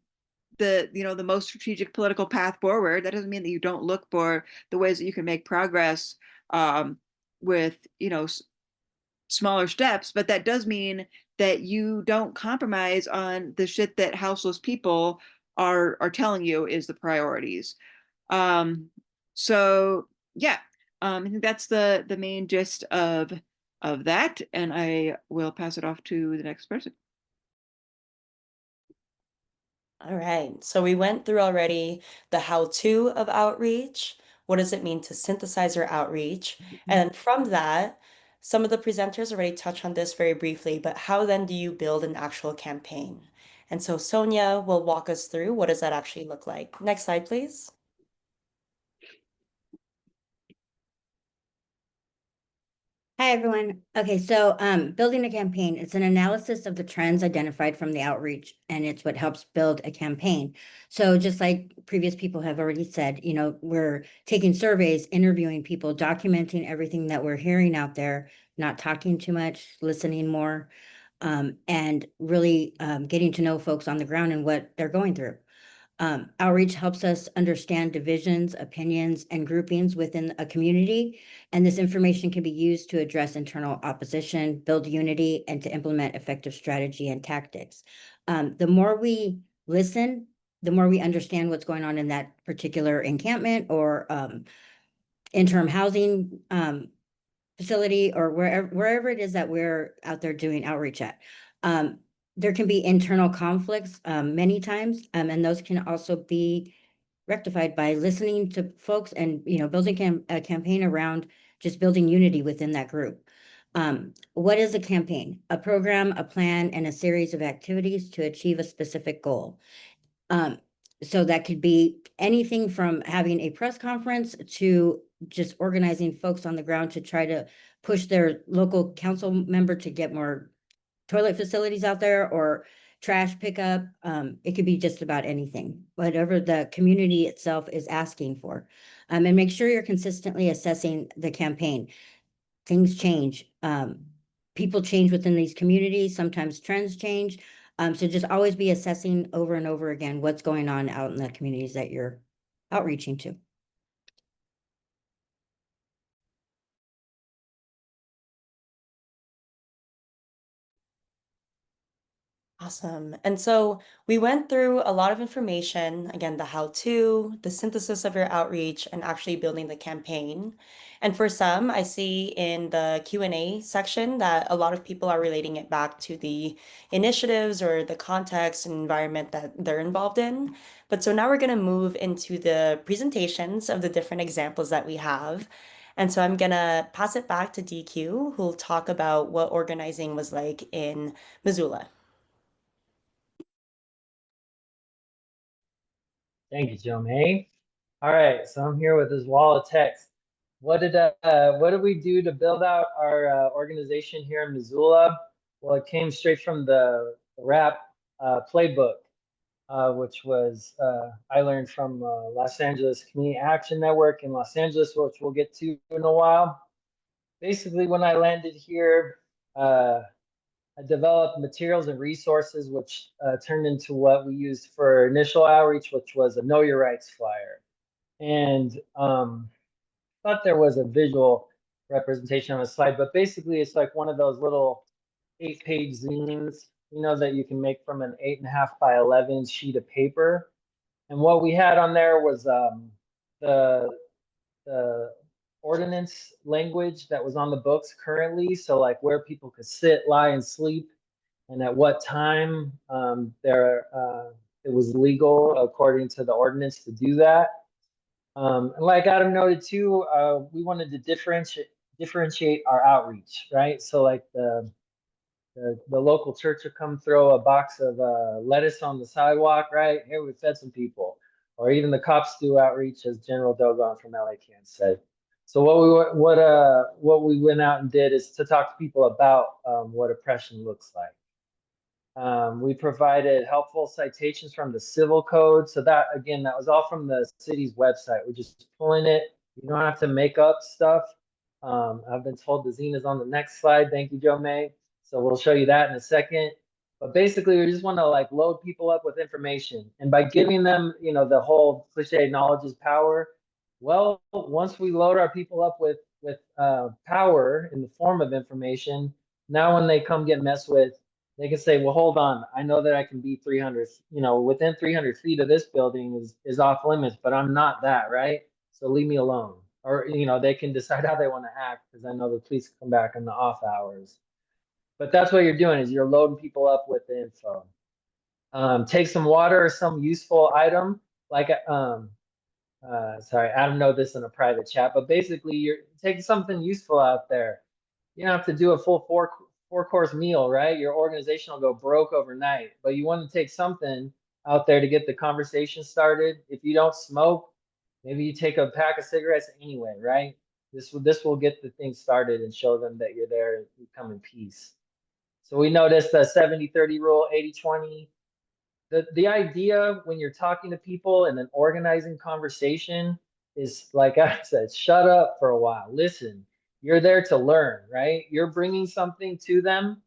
the most strategic political path forward. That doesn't mean that you don't look for the ways that you can make progress with smaller steps, but that does mean that you don't compromise on the shit that houseless people are telling you is the priorities. So yeah, I think that's the main gist of that, and I will pass it off to the next person. All right. So we went through already the how-to of outreach. What does it mean to synthesize your outreach? And then from that, some of the presenters already touched on this very briefly, but how then do you build an actual campaign? And so Sonia will walk us through what does that actually look like. Next slide, please. Hi, everyone. Okay, so building a campaign, it's an analysis of the trends identified from the outreach, and it's what helps build a campaign. So just like previous people have already said, we're taking surveys, interviewing people, documenting everything that we're hearing out there, not talking too much, listening more, and really getting to know folks on the ground and what they're going through. Outreach helps us understand divisions, opinions, and groupings within a community, and this information can be used to address internal opposition, build unity, and to implement effective strategy and tactics. The more we listen, the more we understand what's going on in that particular encampment or interim housing facility or wherever it is that we're out there doing outreach at. There can be internal conflicts many times, and those can also be rectified by listening to folks and building a campaign around just building unity within that group. What is a campaign? A program, a plan, and a series of activities to achieve a specific goal. So that could be anything from having a press conference to just organizing folks on the ground to try to push their local council member to get more toilet facilities out there or trash pickup. It could be just about anything, whatever the community itself is asking for. And make sure you're consistently assessing the campaign. Things change. People change within these communities. Sometimes trends change. So just always be assessing over and over again what's going on out in the communities that you're outreaching to. Awesome. And so we went through a lot of information, again, the how-to, the synthesis of your outreach, and actually building the campaign. And for some, I see in the Q&A section that a lot of people are relating it back to the initiatives or the context and environment that they're involved in. But so now we're going to move into the presentations of the different examples that we have. And so I'm going to pass it back to DQ, who'll talk about what organizing was like in Missoula. Thank you, Joe May. All right, so I'm here with this wall of text. What did we do to build out our organization here in Missoula? Well, it came straight from the RAP playbook, which was I learned from Los Angeles Community Action Network in Los Angeles, which we'll get to in a while. Basically, when I landed here, I developed materials and resources, which turned into what we used for initial outreach, which was a Know Your Rights flyer. And thought there was a visual representation on a slide, but basically it's like one of those little 8-page zines, that you can make from an 8.5 by 11 sheet of paper. And what we had on there was the ordinance language that was on the books currently. So like where people could sit, lie, and sleep, and at what time it was legal according to the ordinance to do that. And like Adam noted too, we wanted to differentiate our outreach, right? So like the local church would come throw a box of lettuce on the sidewalk, right? Here, we fed some people. Or even the cops do outreach, as General Dogon from LA Can said. So what we went out and did is to talk to people about what oppression looks like. We provided helpful citations from the civil code. So that, again, that was all from the city's website. We're just pulling it. You don't have to make up stuff. I've been told the zine is on the next slide. Thank you, Joe May. So we'll show you that in a second. But basically, we just want to like load people up with information. And by giving them, you know, the whole cliche knowledge is power. Well, once we load our people up with power in the form of information, now when they come get messed with, they can say, well, hold on, I know that I can be 300, you know, within 300 feet of this building is off limits, but I'm not that, right? So leave me alone. Or, you know, they can decide how they want to act because I know the police come back in the off hours. But that's what you're doing is you're loading people up with the info. Take some water or some useful item like sorry, I don't know this in a private chat, but basically you're taking something useful out there. You don't have to do a full four course meal, right? Your organization will go broke overnight, but you want to take something out there to get the conversation started. If you don't smoke, maybe you take a pack of cigarettes anyway, right? This will get the thing started and show them that you're there and you come in peace. So we noticed the 70-30 rule, 80-20. The idea when you're talking to people and then organizing conversation is like I said, shut up for a while. Listen, you're there to learn, right? You're bringing something to them,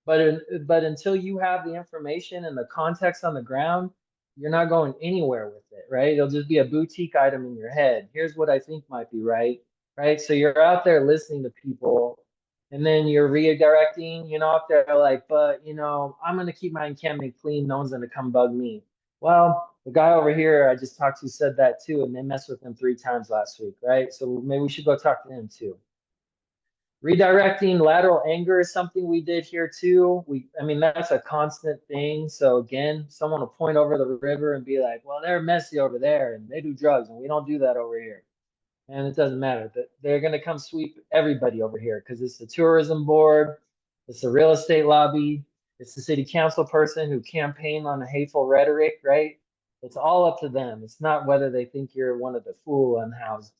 but until you have the information and the context on the ground, you're not going anywhere with it, right? It'll just be a boutique item in your head. Here's what I think might be right, right? So you're out there listening to people and then you're redirecting, you know, if they're like, but you know, I'm gonna keep my encampment clean, no one's gonna come bug me. Well, the guy over here I just talked to said that too, and they messed with him 3 times last week, right? So maybe we should go talk to him too. Redirecting lateral anger is something we did here too. I mean, that's a constant thing. So again, someone will point over the river and be like, well, they're messy over there and they do drugs and we don't do that over here. And it doesn't matter. They're going to come sweep everybody over here because it's the tourism board, it's the real estate lobby, it's the city council person who campaign on a hateful rhetoric, right? It's all up to them. It's not whether they think you're one of the fool unhoused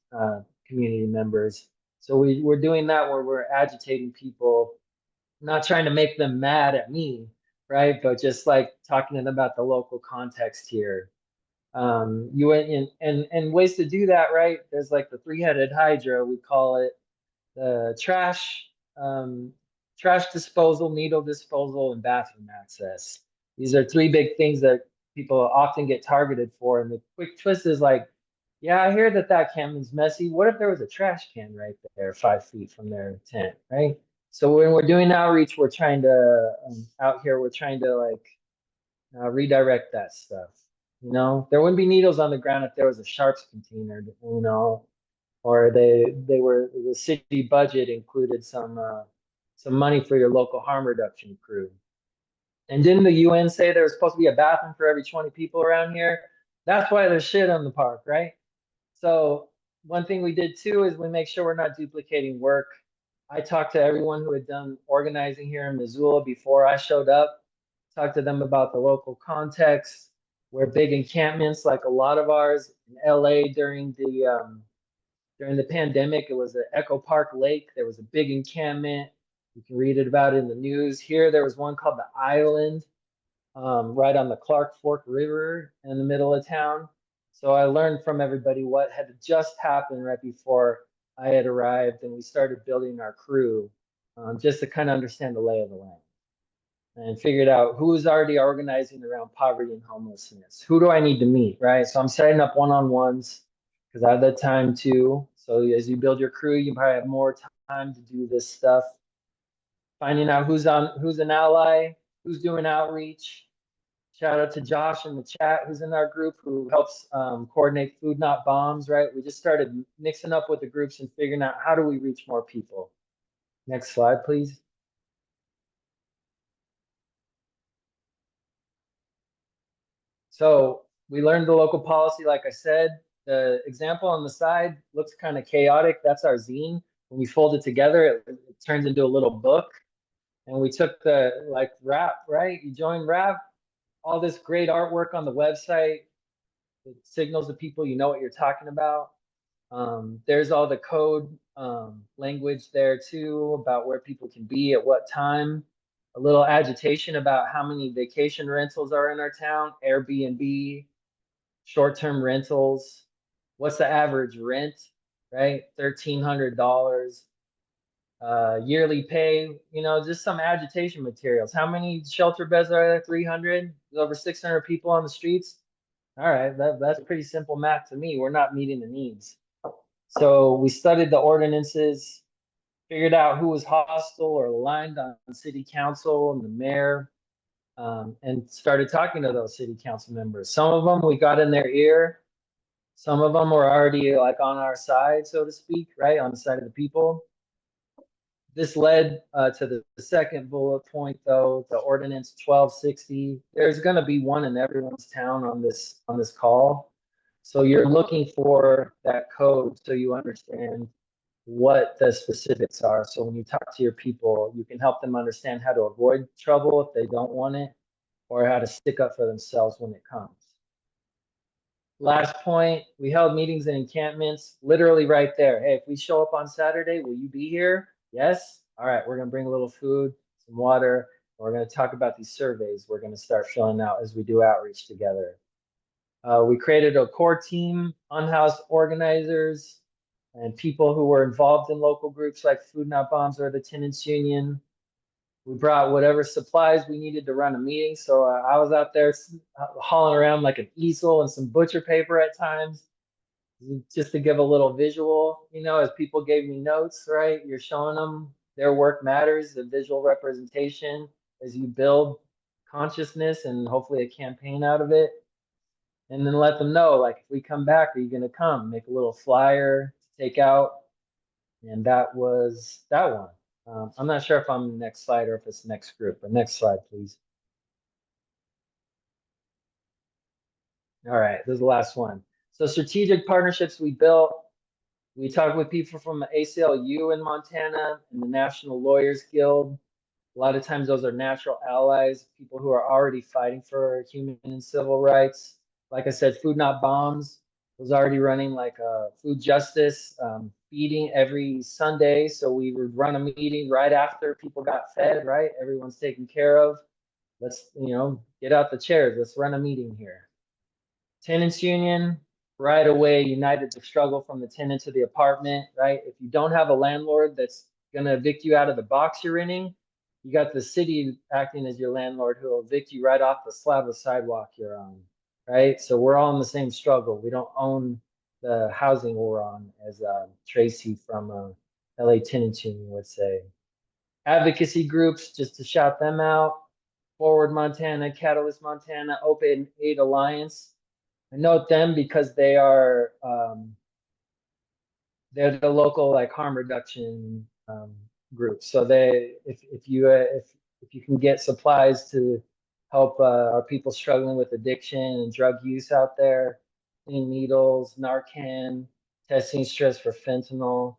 community members. So we're doing that where we're agitating people, not trying to make them mad at me, right? But just like talking to them about the local context here. You went in and ways to do that, right? There's like the three-headed hydra, we call it the um, trash disposal, needle disposal, and bathroom access. These are 3 big things that people often get targeted for. And the quick twist is like, yeah, I hear that that camp's messy. What if there was a trash can right there, 5 feet from their tent, right? So when we're doing outreach, we're trying to out here, we're trying to like redirect that stuff. You know, there wouldn't be needles on the ground if there was a sharps container, you know, or they were the city budget included some money for your local harm reduction crew. And didn't the UN say there was supposed to be a bathroom for every 20 people around here? That's why there's shit on the park, right? So one thing we did too is we make sure we're not duplicating work. I talked to everyone who had done organizing here in Missoula before I showed up, talked to them about the local context, where big encampments like a lot of ours in LA during the pandemic, it was at Echo Park Lake. There was a big encampment. You can read it about it in the news. Here, there was one called the Island, right on the Clark Fork River in the middle of town. So I learned from everybody what had just happened right before I had arrived, and we started building our crew just to kind of understand the lay of the land and figured out who is already organizing around poverty and homelessness. Who do I need to meet, right? So I'm setting up one-on-ones because I have that time too. So as you build your crew, you probably have more time to do this stuff. Finding out who's an ally, who's doing outreach. Shout out to Josh in the chat, who's in our group, who helps coordinate Food Not Bombs, right? We just started mixing up with the groups and figuring out how do we reach more people. Next slide, please. So we learned the local policy, like I said. The example on the side looks kind of chaotic. That's our zine. When we fold it together, it turns into a little book. And we took the like RAP, right? You join RAP, all this great artwork on the website. It signals to people you know what you're talking about. There's all the code language there too about where people can be at what time. A little agitation about how many vacation rentals are in our town, Airbnb, short-term rentals. What's the average rent? right? $1,300 yearly pay, just some agitation materials. How many shelter beds are there? 300? There's over 600 people on the streets. All right, that's pretty simple math to me. We're not meeting the needs. So we studied the ordinances, figured out who was hostile or aligned on city council and the mayor, and started talking to those city council members. Some of them we got in their ear. Some of them were already like on our side, so to speak, right? On the side of the people. This led to the second bullet point, though, the ordinance 1260. There's going to be one in everyone's town on this call. So you're looking for that code so you understand what the specifics are. So when you talk to your people, you can help them understand how to avoid trouble if they don't want it, or how to stick up for themselves when it comes. Last point, we held meetings and encampments literally right there. Hey, if we show up on Saturday, will you be here? Yes. All right, we're going to bring a little food, some water. And we're going to talk about these surveys we're going to start filling out as we do outreach together. We created a core team, unhoused organizers, and people who were involved in local groups like Food Not Bombs or the Tenants Union. We brought whatever supplies we needed to run a meeting. So I was out there hauling around like an easel and some butcher paper at times, just to give a little visual, as people gave me notes, right? You're showing them their work matters, the visual representation as you build consciousness and hopefully a campaign out of it. And then let them know, like, if we come back, are you going to come? Make a little flyer to take out. And that was that one. I'm not sure if I'm the next slide or if it's next group, but next slide, please. All right, this is the last one. So strategic partnerships we built. We talked with people from the ACLU in Montana and the National Lawyers Guild. A lot of times those are natural allies, people who are already fighting for human and civil rights. Like I said, Food Not Bombs was already running like a food justice feeding every Sunday. So we would run a meeting right after people got fed, right? Everyone's taken care of. Let's, get out the chairs. Let's run a meeting here. Tenants union, right away united the struggle from the tenant to the apartment, right? If you don't have a landlord that's going to evict you out of the box you're renting, you got the city acting as your landlord who will evict you right off the slab of sidewalk you're on, right? So we're all in the same struggle. We don't own the housing we're on, as Tracy from LA Tenants Union would say. Advocacy groups, just to shout them out: Forward Montana, Catalyst Montana, Open Aid Alliance. I note them because they're the local like harm reduction group. So if you can get supplies to help our people struggling with addiction and drug use out there, clean needles, Narcan, testing stress for fentanyl,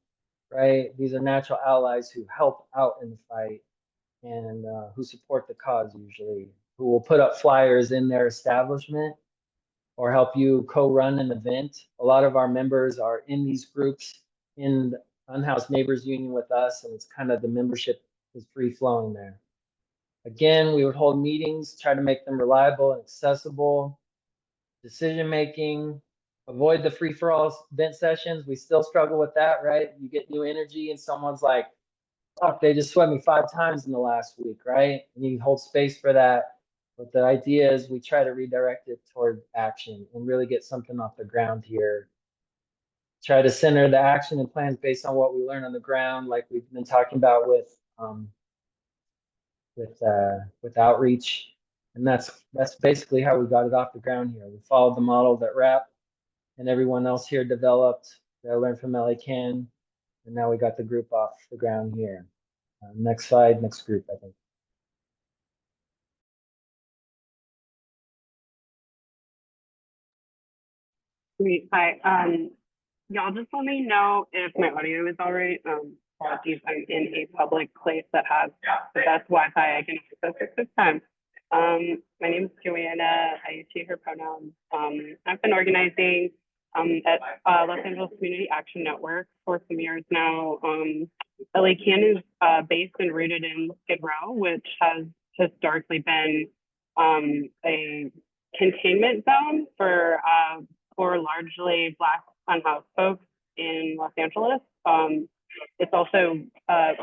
right? These are natural allies who help out in the fight and who support the cause usually, who will put up flyers in their establishment or help you co-run an event. A lot of our members are in these groups in the Unhoused Neighbors Union with us, and it's kind of the membership is free flowing there. Again, we would hold meetings, try to make them reliable and accessible. Decision making, avoid the free for all event sessions. We still struggle with that, right? You get new energy and someone's like, fuck, they just swept me 5 times in the last week, right? And you hold space for that. But the idea is we try to redirect it toward action and really get something off the ground here. Try to center the action and plans based on what we learn on the ground, like we've been talking about with outreach. And that's basically how we got it off the ground here. We followed the model that RAP and everyone else here developed, that I learned from LA Can, and now we got the group off the ground here. Next slide, next group, I think. Great. Hi. Y'all just let me know if my audio is all right. Apologies, I'm in a public place that has the best Wi-Fi I can access at this time. My name is Joanna. I use she, her pronouns. I've been organizing at Los Angeles Community Action Network for some years now. LA Can is based and rooted in Skid Row, which has historically been a containment zone for largely Black unhoused folks. in Los Angeles. It's also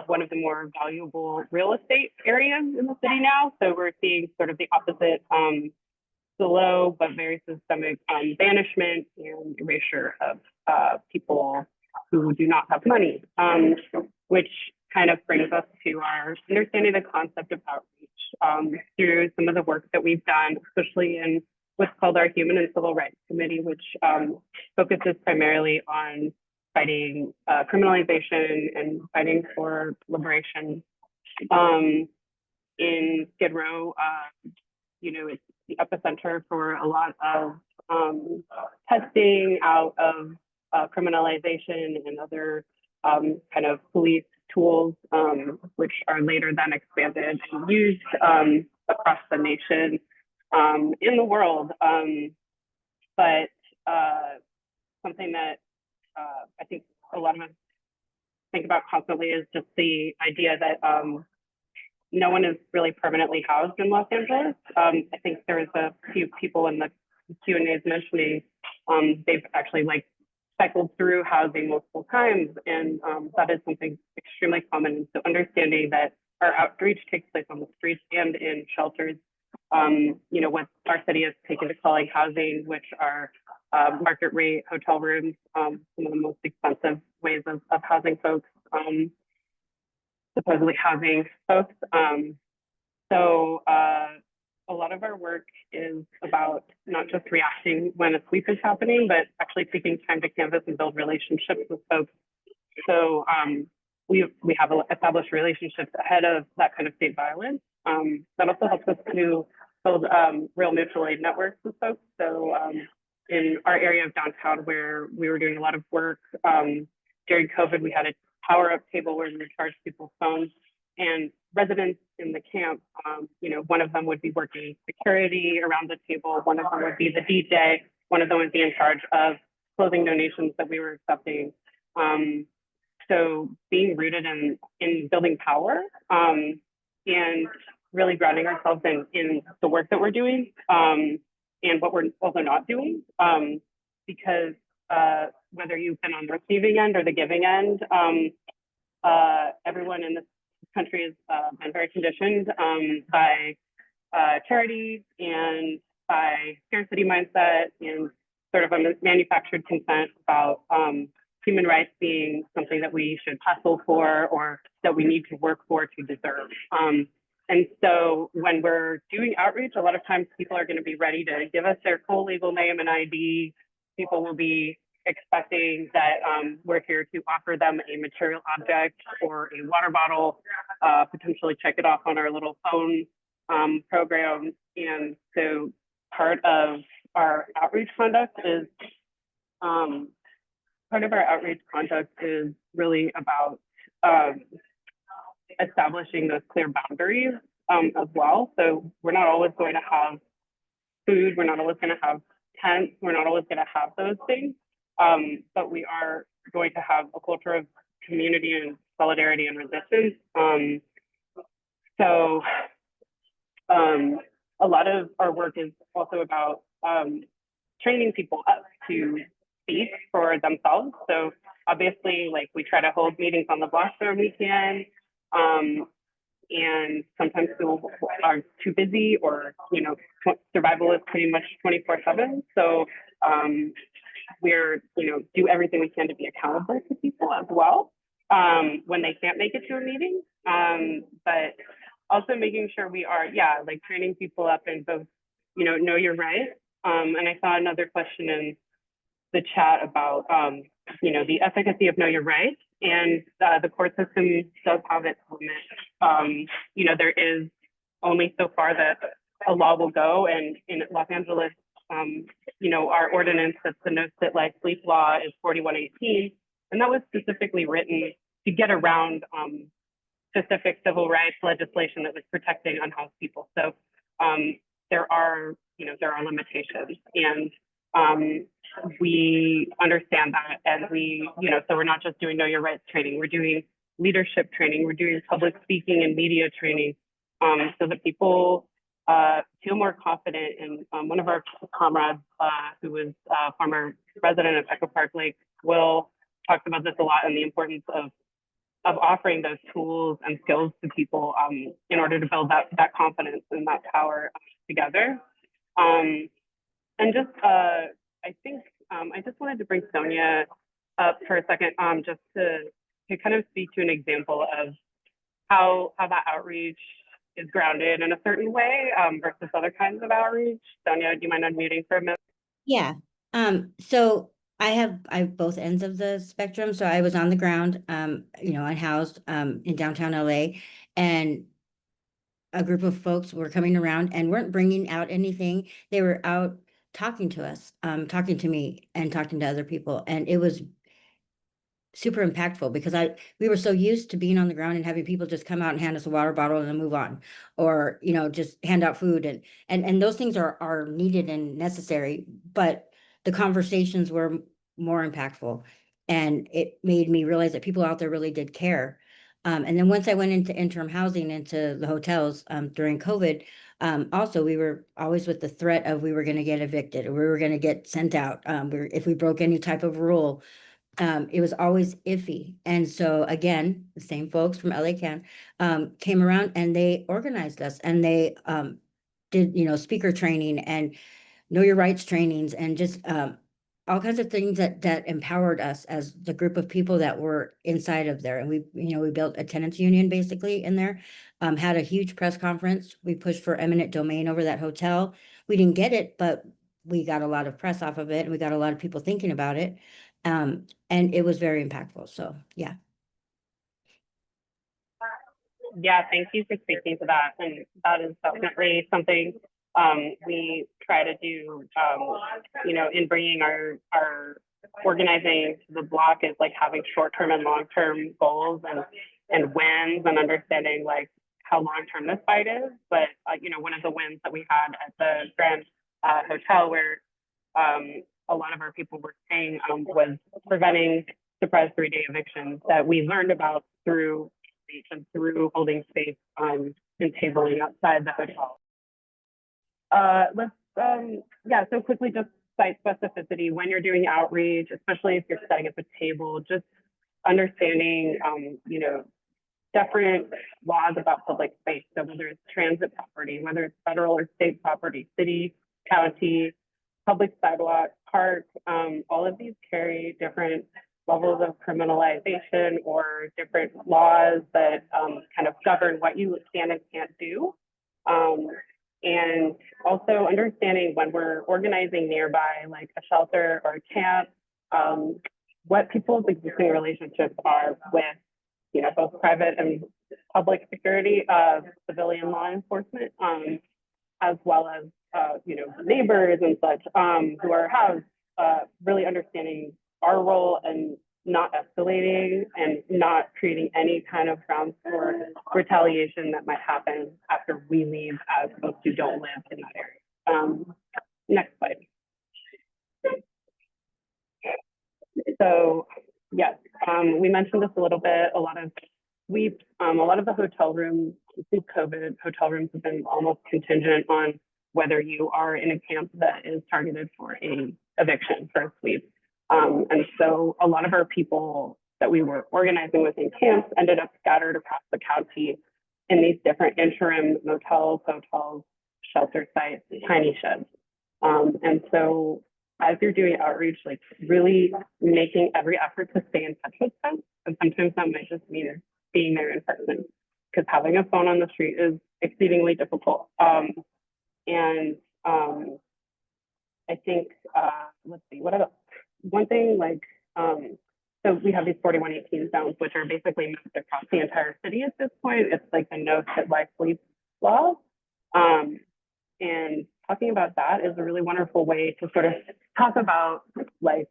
one of the more valuable real estate areas in the city now. So we're seeing sort of the opposite, slow but very systemic banishment and erasure of people who do not have money, which kind of brings us to our understanding the concept of outreach through some of the work that we've done, especially in what's called our Human and Civil Rights Committee, which focuses primarily on fighting criminalization and fighting for liberation. In Skid Row, it's the epicenter for a lot of testing out of criminalization and other kind of police tools, which are later then expanded and used across the nation, in the world. But something that I think a lot of us think about constantly is just the idea that no one is really permanently housed in Los Angeles. I think there's a few people in the Q&As mentioning they've actually cycled through housing multiple times, and that is something extremely common. And so understanding that our outreach takes place on the streets and in shelters, what our city has taken to calling housing, which are market rate hotel rooms, some of the most expensive ways of housing folks, supposedly housing folks. So a lot of our work is about not just reacting when a sweep is happening, but actually taking time to canvas and build relationships with folks. So we have established relationships ahead of that kind of state violence. That also helps us to build real mutual aid networks with folks. So in our area of downtown where we were doing a lot of work during COVID, we had a power up table where we would charge people's phones, and residents in the camp, one of them would be working security around the table, one of them would be the DJ, one of them would be in charge of clothing donations that we were accepting. So being rooted in building power and really grounding ourselves in the work that we're doing and what we're also not doing, because whether you've been on the receiving end or the giving end, everyone in this country has been very conditioned by charities and by scarcity mindset and sort of a manufactured consent about human rights being something that we should hustle for or that we need to work for to deserve. And so when we're doing outreach, a lot of times people are going to be ready to give us their full legal name and ID. People will be expecting that we're here to offer them a material object or a water bottle, potentially check it off on our little phone program. And so part of our outreach conduct is really about establishing those clear boundaries as well. So we're not always going to have food, we're not always going to have tents, we're not always going to have those things. But we are going to have a culture of community and solidarity and resistance. So a lot of our work is also about training people up to speak for themselves. So obviously, we try to hold meetings on the block where we can, and sometimes people are too busy, or survival is pretty much 24/7. So we're do everything we can to be accountable to people as well when they can't make it to a meeting, but also making sure we are training people up in both know your rights. And I saw another question in the chat about the efficacy of know your rights, and the court system does have its limits. There is only so far that a law will go, and in Los Angeles, our ordinance that's the No Sit Like Sleep law is 4118, and that was specifically written to get around specific civil rights legislation that was protecting unhoused people. So there are limitations, and we understand that, and so we're not just doing know your rights training, we're doing leadership training, we're doing public speaking and media training, so that people feel more confident. And one of our comrades, who was a former resident of Echo Park Lake, Will, talks about this a lot and the importance of offering those tools and skills to people in order to build that confidence and that power together. And just, I think I just wanted to bring Sonia up for a second, just to kind of speak to an example of how that outreach is grounded in a certain way versus other kinds of outreach. Sonia, do you mind unmuting for a minute? Yeah. So I have both ends of the spectrum. So I was on the ground, unhoused in downtown LA, and a group of folks were coming around and weren't bringing out anything. They were out talking to us, talking to me and talking to other people. And it was super impactful because we were so used to being on the ground and having people just come out and hand us a water bottle and then move on, or just hand out food, and those things are needed and necessary, but the conversations were more impactful, and it made me realize that people out there really did care. And then once I went into interim housing, into the hotels during COVID, also we were always with the threat of we were going to get evicted, or we were going to get sent out, if we broke any type of rule. It was always iffy. And so again, the same folks from LA Can came around and they organized us, and they did, speaker training and know your rights trainings, and just all kinds of things that empowered us as the group of people that were inside of there. And we built a tenants union basically in there, had a huge press conference. We pushed for eminent domain over that hotel. We didn't get it, but we got a lot of press off of it, and we got a lot of people thinking about it. And it was very impactful. So yeah. Yeah, thank you for speaking to that. And that is definitely something we try to do, in bringing our organizing to the block, is like having short-term and long-term goals and wins, and understanding like how long-term this fight is. But, one of the wins that we had at the Grand Hotel, where a lot of our people were staying, was preventing surprise 3-day evictions that we learned about through holding space and tabling outside the hotel. So quickly, just site specificity when you're doing outreach, especially if you're setting up a table, just understanding, different laws about public space. So whether it's transit property, whether it's federal or state property, city, county, public sidewalk, park, all of these carry different levels of criminalization or different laws that kind of govern what you can and can't do. And also understanding when we're organizing nearby, like a shelter or a camp, what people's existing relationships are with, both private and public security, civilian law enforcement, as well as, neighbors and such, who are housed, really understanding our role and not escalating and not creating any kind of grounds for retaliation that might happen after we leave as folks who don't live in that area. Next slide. So yes, we mentioned this a little bit. A lot of the hotel rooms, since COVID, hotel rooms have been almost contingent on whether you are in a camp that is targeted for a eviction, for a sweep. And so a lot of our people that we were organizing within camps ended up scattered across the county in these different interim motels, hotels, shelter sites, tiny sheds. And so as you're doing outreach, like really making every effort to stay in touch with them. And sometimes that might just mean being there in person, because having a phone on the street is exceedingly difficult. I think, let's see, what else? One thing, like, so we have these 4118 zones, which are basically mapped across the entire city at this point. It's like the no sit life sleep law. And talking about that is a really wonderful way to sort of talk about like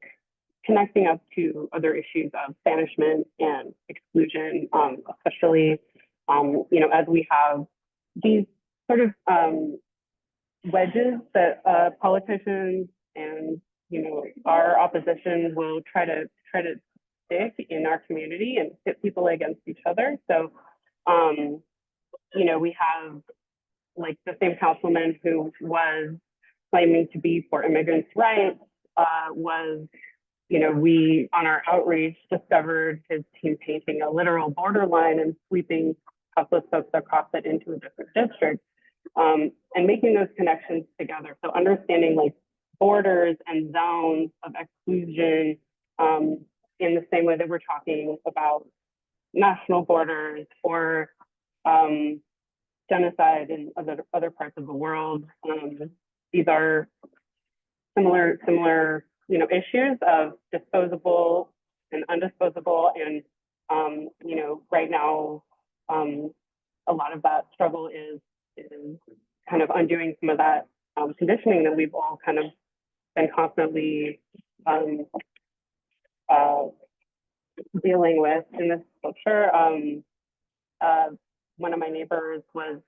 connecting us to other issues of banishment and exclusion, especially, as we have these sort of wedges that politicians and our opposition will try to stick in our community and pit people against each other. So we have like the same councilman who was claiming to be for immigrants' rights was we on our outreach discovered his team painting a literal borderline and sweeping houseless folks across it into a different district, and making those connections together. So understanding like borders and zones of exclusion, in the same way that we're talking about national borders or genocide in other parts of the world. These are similar issues of disposable and undisposable, and right now a lot of that struggle is kind of undoing some of that conditioning that we've all kind of been constantly dealing with in this culture. One of my neighbors was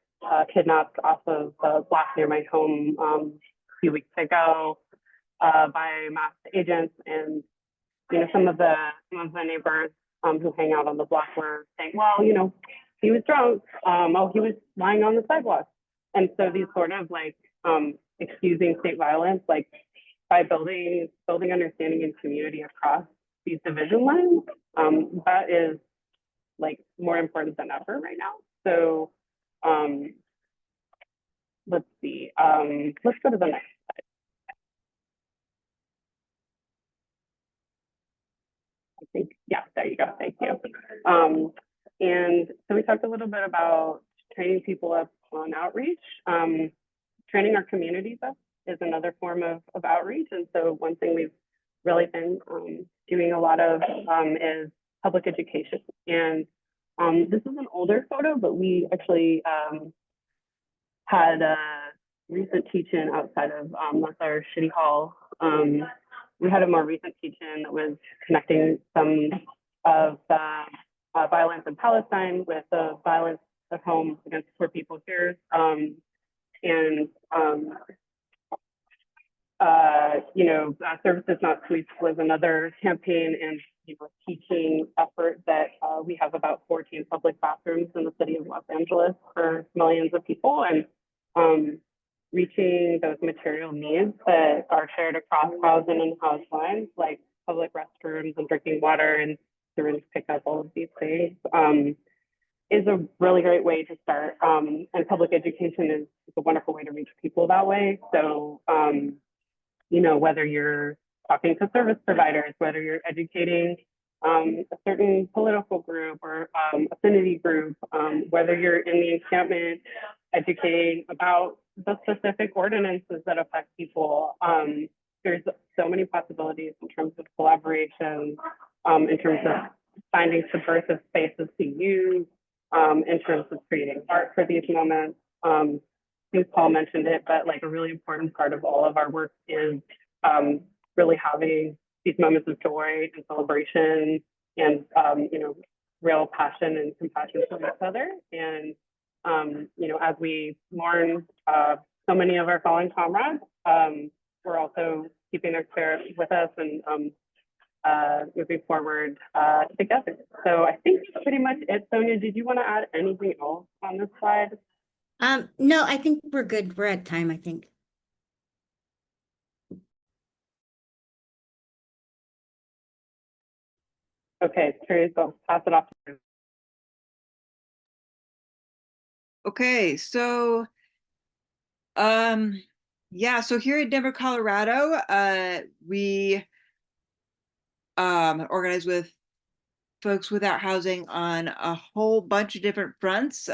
kidnapped off of the block near my home a few weeks ago by masked agents, and some of the neighbors who hang out on the block were saying, well, he was drunk. He was lying on the sidewalk. And so these sort of like excusing state violence, like by building understanding and community across these division lines, that is like more important than ever right now. So let's see. Let's go to the next. I think, yeah, there you go. Thank you. And so we talked a little bit about training people up on outreach. Training our communities up is another form of outreach. And so one thing we've really been doing a lot of is public education. And this is an older photo, but we actually had a recent teach-in outside of our City Hall. We had a more recent teach-in that was connecting some of the violence in Palestine with the violence at home against poor people here. Services Not Sweets was another campaign and teaching effort that we have about 14 public bathrooms in the city of Los Angeles for millions of people, and reaching those material needs that are shared across housing and house lines, like public restrooms and drinking water and syringe pickup, all of these things, is a really great way to start. And public education is a wonderful way to reach people that way. So, whether you're talking to service providers, whether you're educating a certain political group or affinity group, whether you're in the encampment educating about the specific ordinances that affect people, there's so many possibilities in terms of collaboration, in terms of finding subversive spaces to use, in terms of creating art for these moments. I think Paul mentioned it, but like a really important part of all of our work is really having these moments of joy and celebration and, real passion and compassion for each other. And, as we mourn so many of our fallen comrades, we're also keeping their spirit with us and moving forward together. So I think that's pretty much it. Sonia, did you want to add anything else on this slide? No, I think we're good. We're at time, I think. Okay, Therese, I'll pass it off to you. Okay, so so here in Denver, Colorado, we organize with folks without housing on a whole bunch of different fronts.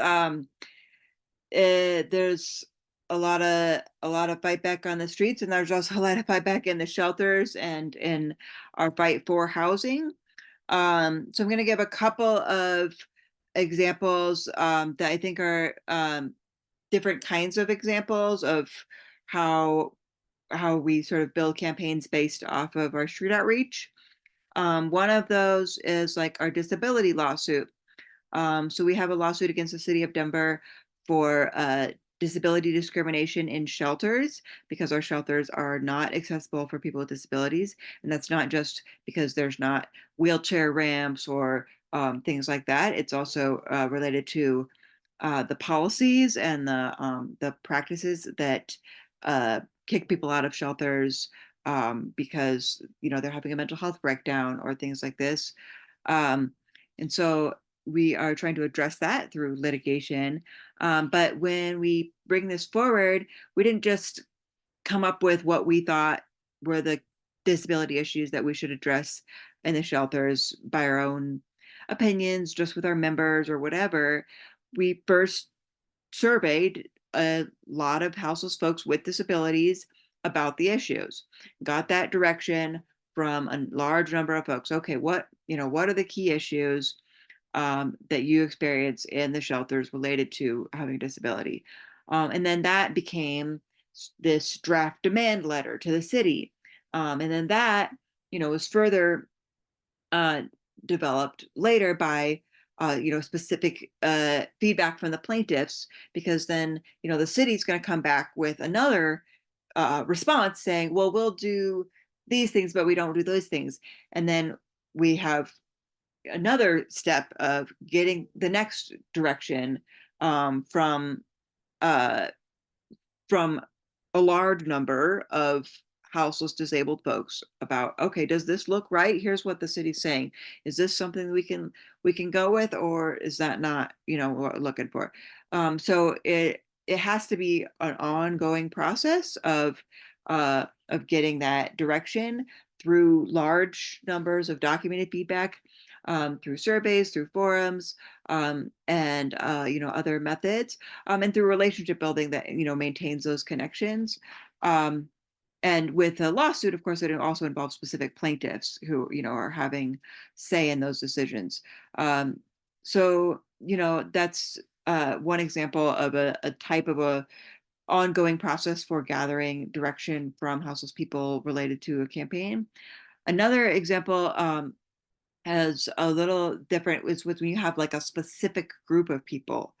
There's a lot of fight back on the streets, and there's also a lot of fight back in the shelters and in our fight for housing. So I'm going to give a couple of examples that I think are different kinds of examples of how we sort of build campaigns based off of our street outreach. One of those is like our disability lawsuit. So we have a lawsuit against the city of Denver for disability discrimination in shelters because our shelters are not accessible for people with disabilities. And that's not just because there's not wheelchair ramps or things like that. It's also related to the policies and the practices that kick people out of shelters because they're having a mental health breakdown or things like this. And so we are trying to address that through litigation. But when we bring this forward, we didn't just come up with what we thought were the disability issues that we should address in the shelters by our own opinions, just with our members or whatever. We first surveyed a lot of houseless folks with disabilities about the issues, got that direction from a large number of folks. Okay, what are the key issues that you experience in the shelters related to having a disability? And then that became this draft demand letter to the city. And then that, was further uh, developed later by specific feedback from the plaintiffs, because then the city's going to come back with another response saying, well, we'll do these things but we don't do those things. And then we have another step of getting the next direction from uh, from a large number of houseless disabled folks about, okay, does this look right? Here's what the city's saying. Is this something we can go with, or is that not what we're looking for? So it has to be an ongoing process of getting that direction through large numbers of documented feedback, through surveys, through forums, and other methods, and through relationship building that maintains those connections. And with a lawsuit, of course, it also involves specific plaintiffs who are having say in those decisions. So that's one example of a type of a ongoing process for gathering direction from houseless people related to a campaign. Another example, as a little different, is with when you have like a specific group of people.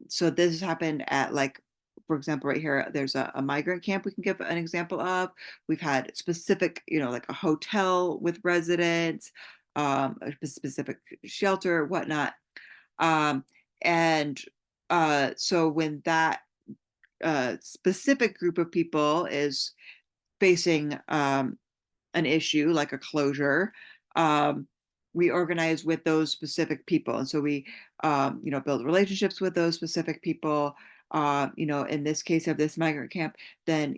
So this has happened at, like, for example, right here, there's a migrant camp we can give an example of. We've had specific, like a hotel with residents, a specific shelter, whatnot. Um, and so when that specific group of people is facing an issue like a closure, um, we organize with those specific people. And so we, build relationships with those specific people. In this case of this migrant camp, then,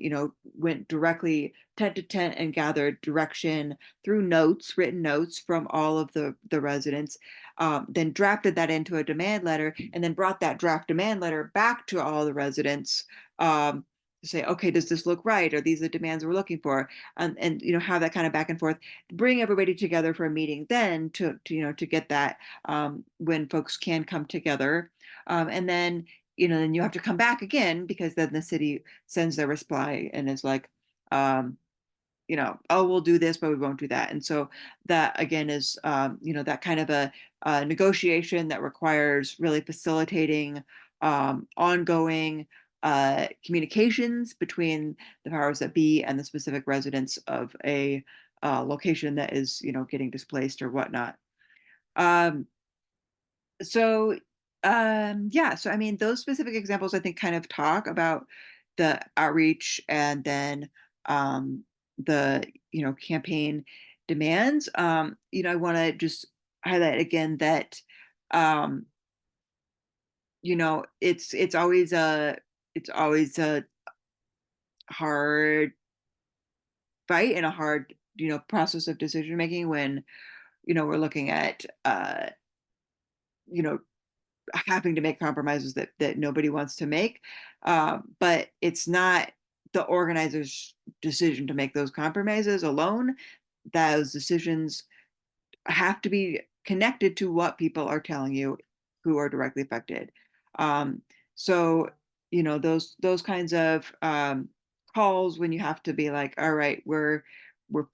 went directly tent to tent and gathered direction through notes, written notes from all of the residents, then drafted that into a demand letter, and then brought that draft demand letter back to all the residents, to say, okay, does this look right? Are these the demands we're looking for? And have that kind of back and forth, bring everybody together for a meeting then to get that, when folks can come together, and then then you have to come back again, because then the city sends their reply and is like, oh, we'll do this but we won't do that. And so that again is that kind of a negotiation that requires really facilitating ongoing communications between the powers that be and the specific residents of a location that is getting displaced or whatnot. Um, so yeah, so I mean, those specific examples I think kind of talk about the outreach, and then the campaign demands. I want to just highlight again that um it's always a hard fight and a hard process of decision making when we're looking at you know having to make compromises that nobody wants to make, but it's not the organizer's decision to make those compromises alone. Those decisions have to be connected to what people are telling you who are directly affected. Um, so those kinds of calls, when you have to be like, all right, we're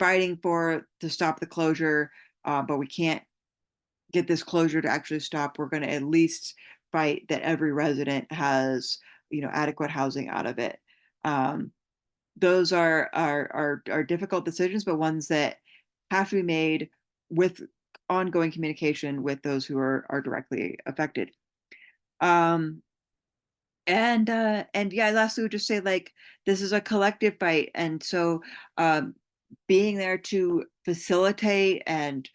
fighting to stop the closure, but we can't get this closure to actually stop. We're going to at least fight that every resident has adequate housing out of it. Those are difficult decisions, but ones that have to be made with ongoing communication with those who are directly affected. Um, And yeah, lastly, would just say like this is a collective fight, and so being there to facilitate and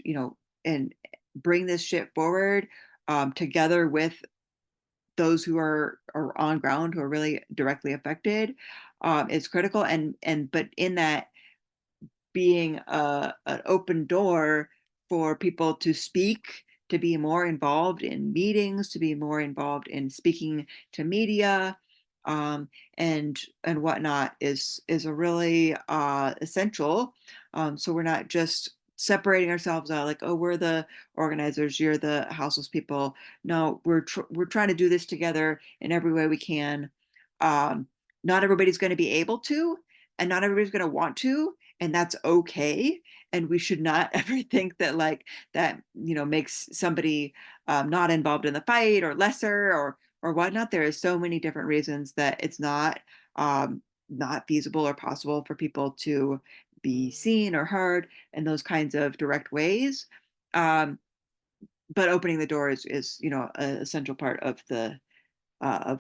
you know and bring this shit forward together with those who are on ground who are really directly affected is critical. And but in that, being an open door for people to speak, to be more involved in meetings, to be more involved in speaking to media, um, and whatnot is a really essential. So we're not just separating ourselves out like, oh, we're the organizers, you're the houseless people. No, we're trying to do this together in every way we can. Um, Not everybody's going to be able to, and not everybody's going to want to, and that's okay. And we should not ever think that like that makes somebody not involved in the fight or lesser or whatnot. There is so many different reasons that it's not feasible or possible for people to be seen or heard in those kinds of direct ways. But opening the door is an essential part of the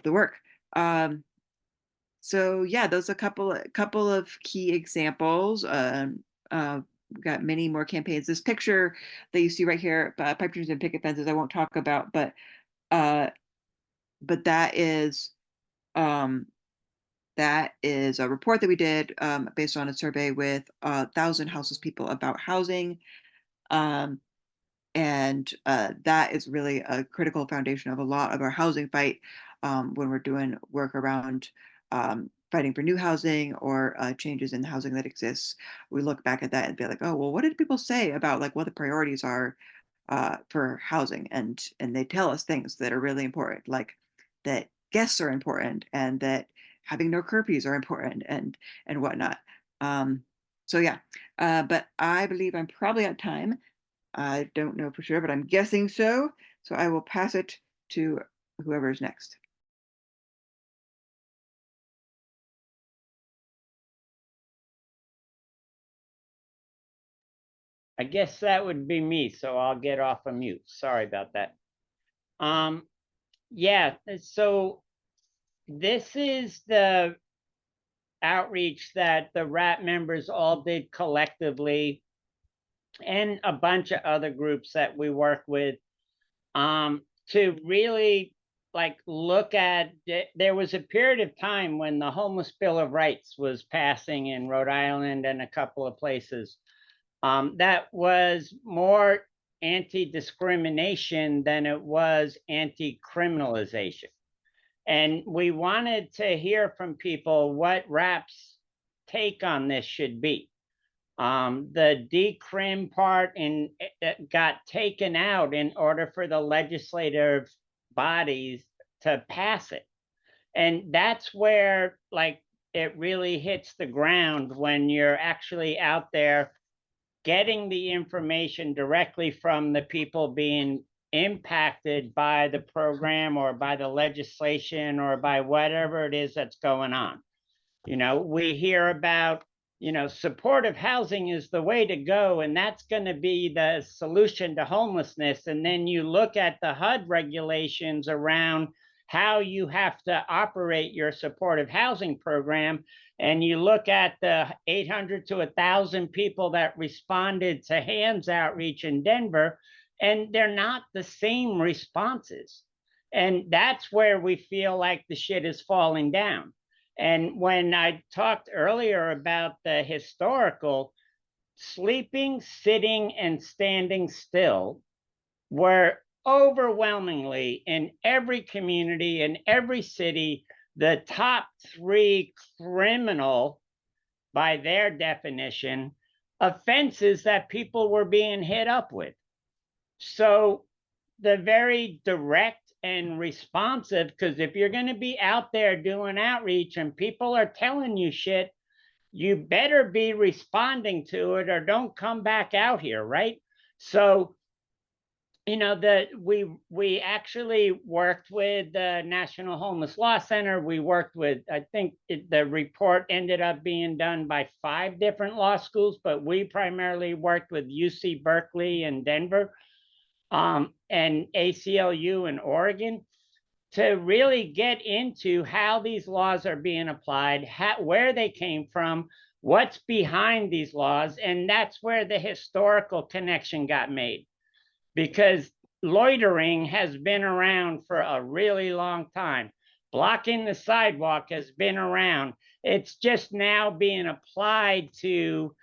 work. um, so yeah, those are a couple of key examples. We've got many more campaigns. This picture that you see right here, pipe dreams and picket fences, I won't talk about, uh, but um, that is a report that we did based on a survey with 1,000 houseless people about housing. Um, and that is really a critical foundation of a lot of our housing fight when we're doing work around fighting for new housing or changes in housing that exists. We look back at that and be like, oh, well, what did people say about like what the priorities are for housing? And they tell us things that are really important, like that guests are important and that having no curfews are important and whatnot. um, so yeah, but I believe I'm probably at time. I don't know for sure, but I'm guessing so. So I will pass it to whoever's next. I guess that would be me, so I'll get off of mute. Sorry about that. Yeah, so this is the outreach that the RAP members all did collectively, and a bunch of other groups that we work with, to really like look at there was a period of time when the homeless bill of rights was passing in Rhode Island and a couple of places, that was more anti-discrimination than it was anti-criminalization. And we wanted to hear from people what RAP's take on this should be. The decrim part it got taken out in order for the legislative bodies to pass it. And that's where like it really hits the ground when you're actually out there getting the information directly from the people being impacted by the program or by the legislation or by whatever it is that's going on. We hear about, supportive housing is the way to go, and that's going to be the solution to homelessness. And then you look at the HUD regulations around how you have to operate your supportive housing program, and you look at the 800 to 1,000 people that responded to HANDS outreach in Denver, and they're not the same responses. And that's where we feel like the shit is falling down. And when I talked earlier about the historical, sleeping, sitting, and standing still were overwhelmingly in every community, in every city, the top three criminal, by their definition, offenses that people were being hit up with. So the very direct and responsive, because if you're going to be out there doing outreach and people are telling you shit, you better be responding to it or don't come back out here, right? So that we actually worked with the National Homeless Law Center. We worked with, I think the report ended up being done by 5 different law schools, but we primarily worked with UC Berkeley in Denver, and ACLU in Oregon. to really get into how these laws are being applied, where they came from, what's behind these laws. And that's where the historical connection got made, because loitering has been around for a really long time. Blocking the sidewalk has been around. It's just now being applied to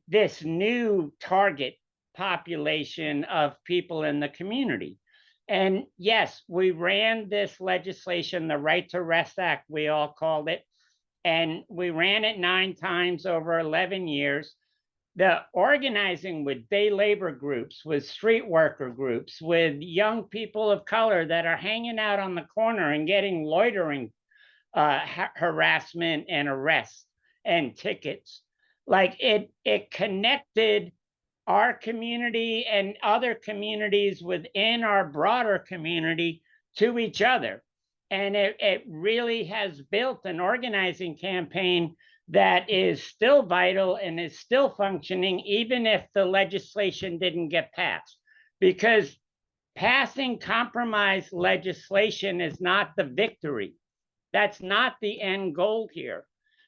this new target population of people in the community. And yes, we ran this legislation, the Right to Rest Act, we all called it, and we ran it 9 times over 11 years. The organizing with day labor groups, with street worker groups, with young people of color that are hanging out on the corner and getting loitering harassment and arrests and tickets. Like it connected our community and other communities within our broader community to each other. And it really has built an organizing campaign that is still vital and is still functioning, even if the legislation didn't get passed. Because passing compromise legislation is not the victory. That's not the end goal here.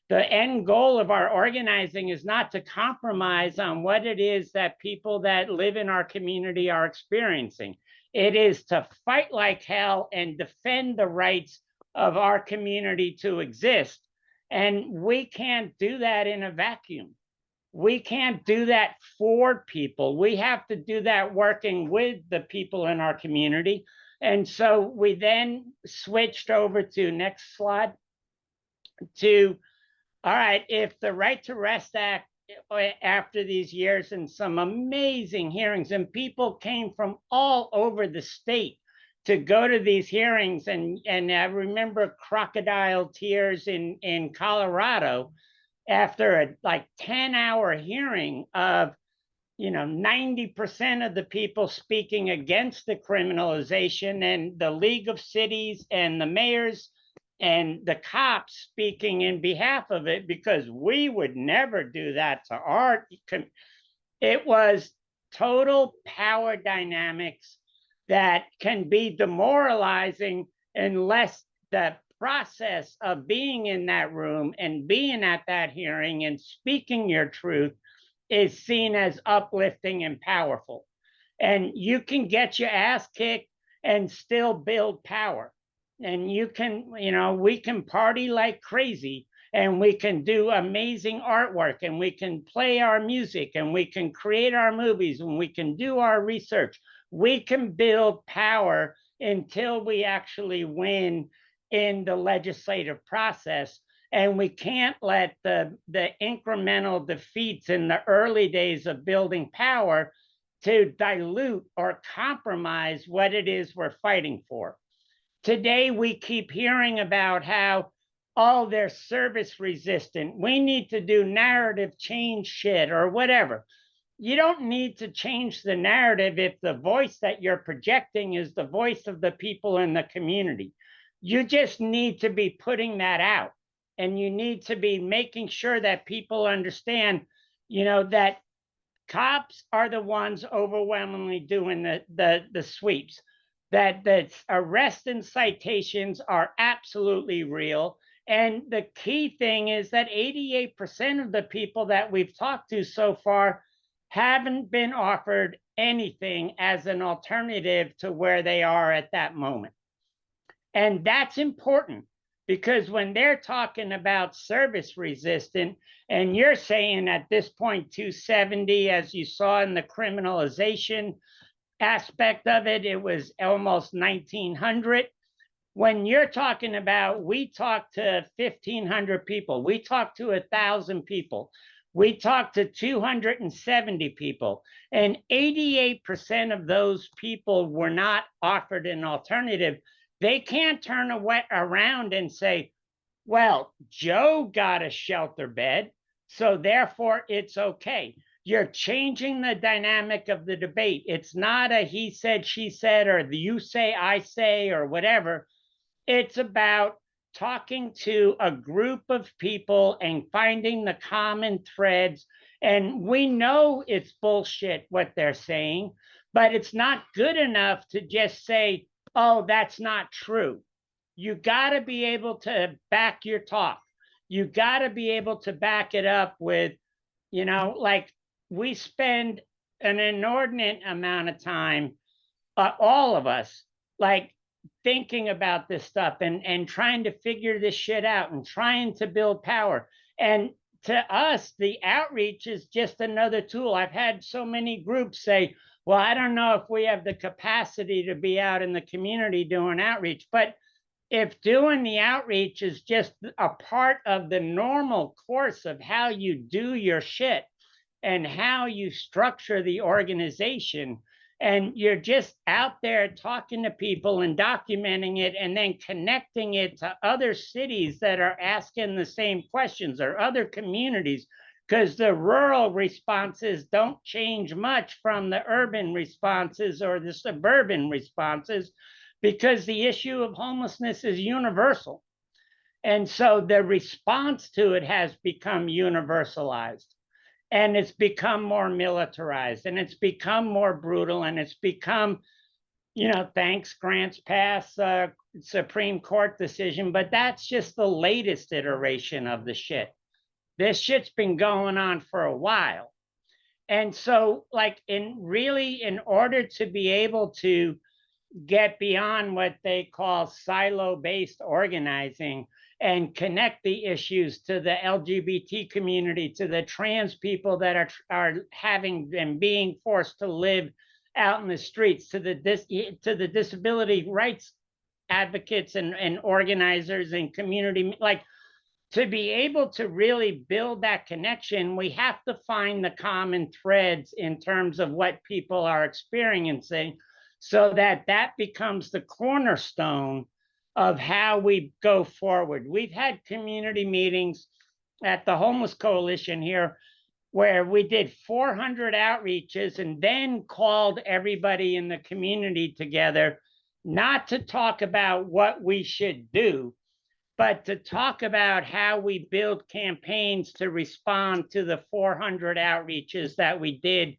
The end goal of our organizing is not to compromise on what it is that people that live in our community are experiencing. It is to fight like hell and defend the rights of our community to exist. And we can't do that in a vacuum. We can't do that for people. We have to do that working with the people in our community. And so we then switched over to, next slide, to, all right, if the Right to Rest Act, after these years and some amazing hearings, and people came from all over the state to go to these hearings, and I remember crocodile tears in Colorado after a like 10-hour hearing of 90% of the people speaking against the criminalization, and the League of Cities and the mayors and the cops speaking in behalf of it, because we would never do that to art. It was total power dynamics that can be demoralizing unless the process of being in that room and being at that hearing and speaking your truth is seen as uplifting and powerful. And you can get your ass kicked and still build power. And you can, we can party like crazy, and we can do amazing artwork, and we can play our music, and we can create our movies, and we can do our research. We can build power until we actually win in the legislative process. And we can't let the incremental defeats in the early days of building power to dilute or compromise what it is we're fighting for. Today, we keep hearing about how, oh, they're service resistant. We need to do narrative change shit or whatever. You don't need to change the narrative if the voice that you're projecting is the voice of the people in the community. You just need to be putting that out. And you need to be making sure that people understand, that cops are the ones overwhelmingly doing the sweeps, that the arrests and citations are absolutely real. And the key thing is that 88% of the people that we've talked to so far haven't been offered anything as an alternative to where they are at that moment. And that's important, because when they're talking about service resistant, and you're saying at this point 270, as you saw in the criminalization aspect of it, it was almost 1900. When you're talking about, we talked to 1,500 people, we talked to 1,000 people, we talked to 270 people, and 88% of those people were not offered an alternative. They can't turn around and say, well, Joe got a shelter bed, so therefore it's okay. You're changing the dynamic of the debate. It's not a he said, she said, or the you say, I say, or whatever. It's about talking to a group of people and finding the common threads. And we know it's bullshit what they're saying, but it's not good enough to just say, oh, that's not true. You got to be able to back your talk. You got to be able to back it up with, like we spend an inordinate amount of time, all of us, like thinking about this stuff and trying to figure this shit out and trying to build power. And to us, the outreach is just another tool. I've had so many groups say, well, I don't know if we have the capacity to be out in the community doing outreach. But if doing the outreach is just a part of the normal course of how you do your shit and how you structure the organization, and you're just out there talking to people and documenting it and then connecting it to other cities that are asking the same questions or other communities, because the rural responses don't change much from the urban responses or the suburban responses, because the issue of homelessness is universal. And so the response to it has become universalized, and it's become more militarized, and it's become more brutal, and it's become, thanks Grant's past Supreme Court decision, but that's just the latest iteration of the shit. This shit's been going on for a while. And so, like, in order to be able to get beyond what they call silo-based organizing and connect the issues to the LGBT community, to the trans people that are having and being forced to live out in the streets, to the disability rights advocates and organizers and community, like, to be able to really build that connection, we have to find the common threads in terms of what people are experiencing, so that that becomes the cornerstone of how we go forward. We've had community meetings at the Homeless Coalition here where we did 400 outreaches and then called everybody in the community together, not to talk about what we should do, but to talk about how we build campaigns to respond to the 400 outreaches that we did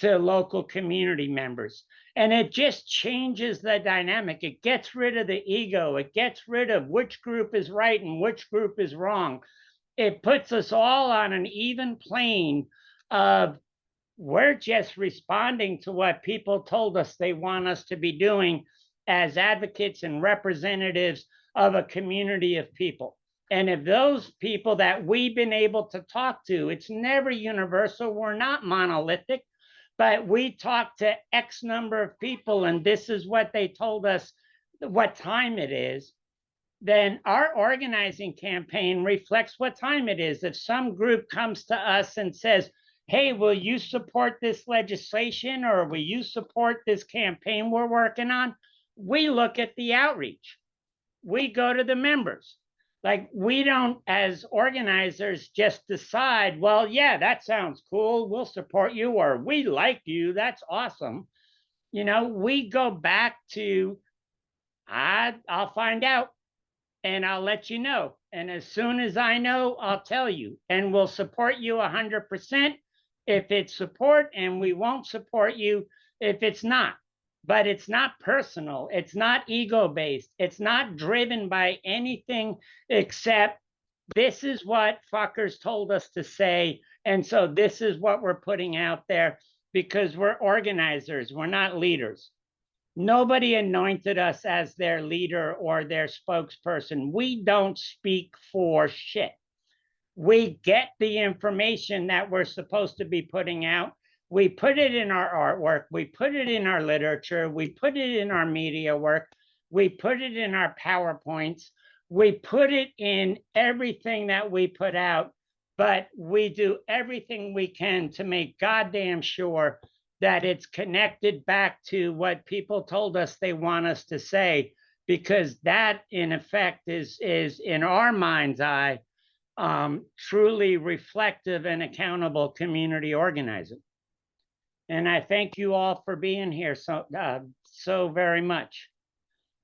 to local community members. And it just changes the dynamic. It gets rid of the ego. It gets rid of which group is right and which group is wrong. It puts us all on an even plane of, we're just responding to what people told us they want us to be doing as advocates and representatives of a community of people. And if those people that we've been able to talk to, it's never universal, we're not monolithic, but we talk to X number of people and this is what they told us what time it is, then our organizing campaign reflects what time it is. If some group comes to us and says, hey, will you support this legislation, or will you support this campaign we're working on? We look at the outreach. We go to the members. Like, we don't, as organizers, just decide, well, yeah, that sounds cool, we'll support you, or we like you, that's awesome. We go back to, I'll find out and I'll let you know. And as soon as I know, I'll tell you, and we'll support you 100% if it's support, and we won't support you if it's not. But it's not personal. It's not ego-based. It's not driven by anything except this is what fuckers told us to say. And so this is what we're putting out there, because we're organizers. We're not leaders. Nobody anointed us as their leader or their spokesperson. We don't speak for shit. We get the information that we're supposed to be putting out. We put it in our artwork. We put it in our literature. We put it in our media work. We put it in our PowerPoints. We put it in everything that we put out, but we do everything we can to make goddamn sure that it's connected back to what people told us they want us to say, because that, in effect, is in our mind's eye, truly reflective and accountable community organizing. And I thank you all for being here so very much.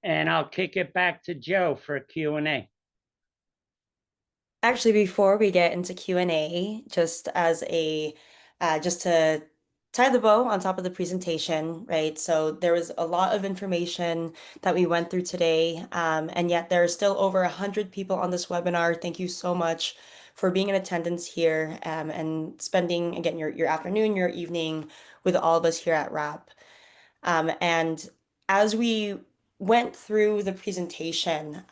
And I'll kick it back to Joe for Q&A. Actually, before we get into Q&A, just to tie the bow on top of the presentation, right? So there was a lot of information that we went through today, and yet there are still over 100 people on this webinar. Thank you so much for being in attendance here, and spending, again, your afternoon, your evening with all of us here at RAP. And as we went through the presentation,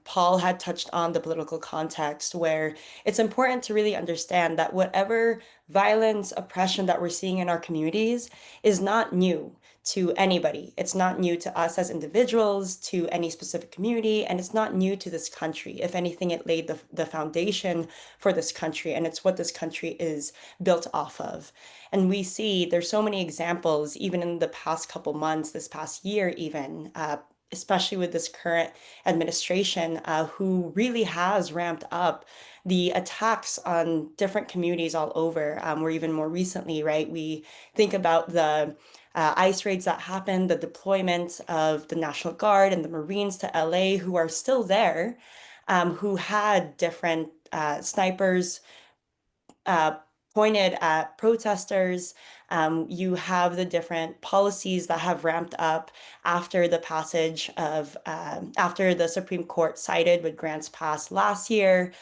Paul had touched on the political context where it's important to really understand that whatever violence, oppression that we're seeing in our communities is not new to anybody. It's not new to us as individuals, to any specific community, and it's not new to this country. If anything, it laid the foundation for this country, and it's what this country is built off of. And we see there's so many examples, even in the past couple months, this past year, even, especially with this current administration, who really has ramped up the attacks on different communities all over, or even more recently, right? We think about the ICE raids that happened, the deployment of the National Guard and the Marines to LA, who are still there, who had different snipers uh, pointed at protesters. You have the different policies that have ramped up after the passage of, after the Supreme Court sided with Grants Pass last year,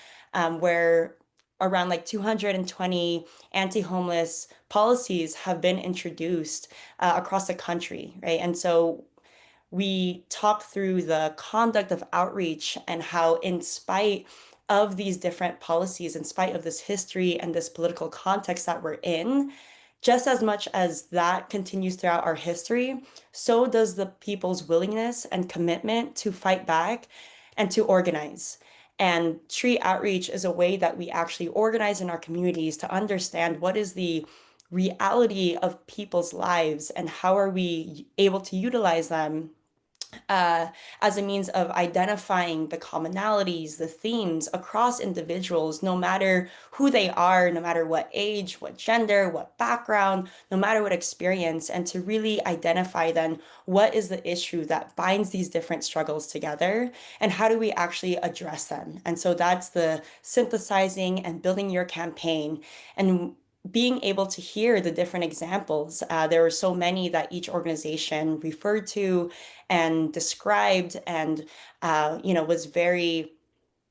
where around like 220 anti-homeless policies have been introduced across the country, right? And so we talked through the conduct of outreach and how, in spite of these different policies, in spite of this history and this political context that we're in, just as much as that continues throughout our history, so does the people's willingness and commitment to fight back and to organize. And tree outreach is a way that we actually organize in our communities to understand what is the reality of people's lives and how are we able to utilize them uh, as a means of identifying the commonalities, the themes across individuals, no matter who they are, no matter what age, what gender, what background, no matter what experience, and to really identify then what is the issue that binds these different struggles together and how do we actually address them. And so that's the synthesizing and building your campaign. And being able to hear the different examples. There were so many that each organization referred to and described and was very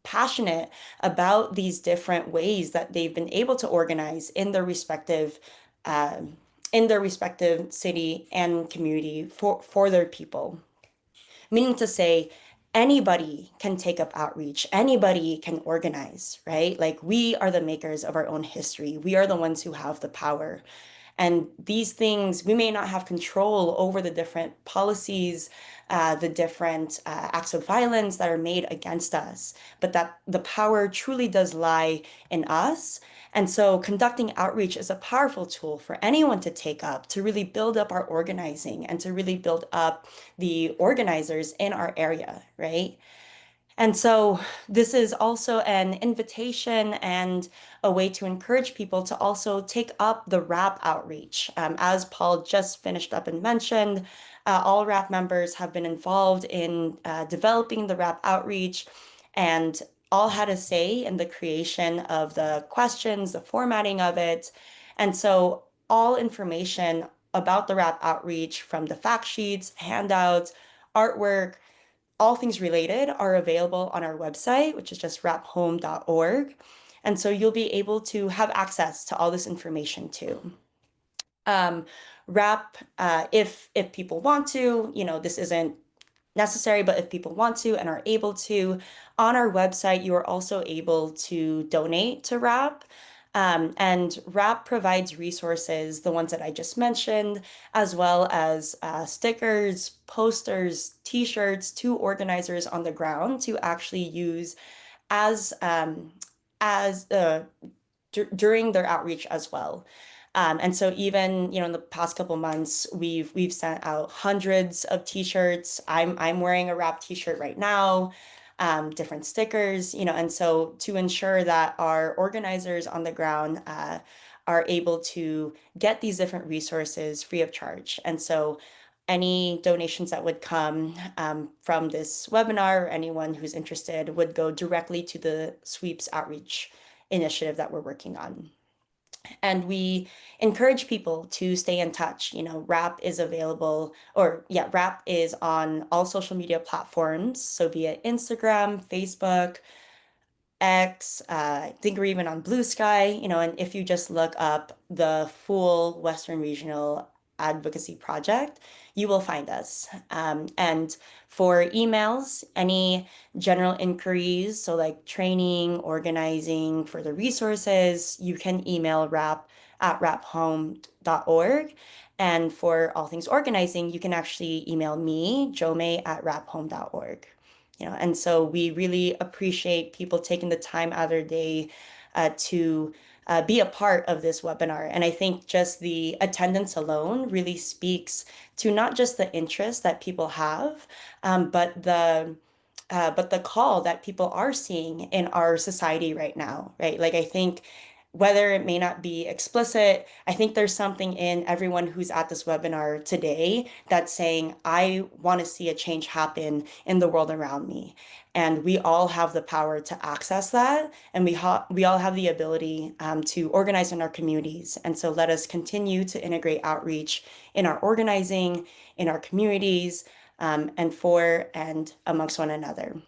passionate about these different ways that they've been able to organize uh, in their respective city and community for their people. Meaning to say, anybody can take up outreach, anybody can organize, right? Like we are the makers of our own history. We are the ones who have the power. And these things, we may not have control over the different policies, the different acts of violence that are made against us, but that the power truly does lie in us. And so conducting outreach is a powerful tool for anyone to take up to really build up our organizing and to really build up the organizers in our area, right? And so this is also an invitation and a way to encourage people to also take up the RAP outreach. As Paul just finished up and mentioned, all RAP members have been involved in developing the RAP outreach and all had a say in the creation of the questions, the formatting of it. And so all information about the RAP outreach from the fact sheets, handouts, artwork, all things related are available on our website, which is just raphome.org. And so you'll be able to have access to all this information too. Rap, if people want to, this isn't necessary, but if people want to and are able to, on our website, you are also able to donate to RAP. And RAP provides resources, the ones that I just mentioned, as well as stickers, posters, t-shirts to organizers on the ground to actually use as as during their outreach as well. And so even, in the past couple months, we've sent out hundreds of t-shirts. I'm wearing a wrap t-shirt right now, different stickers, and so to ensure that our organizers on the ground are able to get these different resources free of charge. And so any donations that would come from this webinar or anyone who's interested would go directly to the sweeps outreach initiative that we're working on. And we encourage people to stay in touch. You know, rap is available, or yeah, rap is on all social media platforms. So be it Instagram, Facebook, X, I think we're even on Blue Sky, you know, and if you just look up the full Western Regional Advocacy Project, you will find us. And for emails, any general inquiries, so like training, organizing, further resources, you can email rap@raphome.org. And for all things organizing, you can actually email me, jome@raphome.org. You know, and so we really appreciate people taking the time out of their day to be a part of this webinar. And I think just the attendance alone really speaks to not just the interest that people have, but the call that people are seeing in our society right now, right? Like I think whether it may not be explicit, I think there's something in everyone who's at this webinar today that's saying, I want to see a change happen in the world around me. And we all have the power to access that. And we all have the ability to organize in our communities. And so let us continue to integrate outreach in our organizing, in our communities, and for and amongst one another.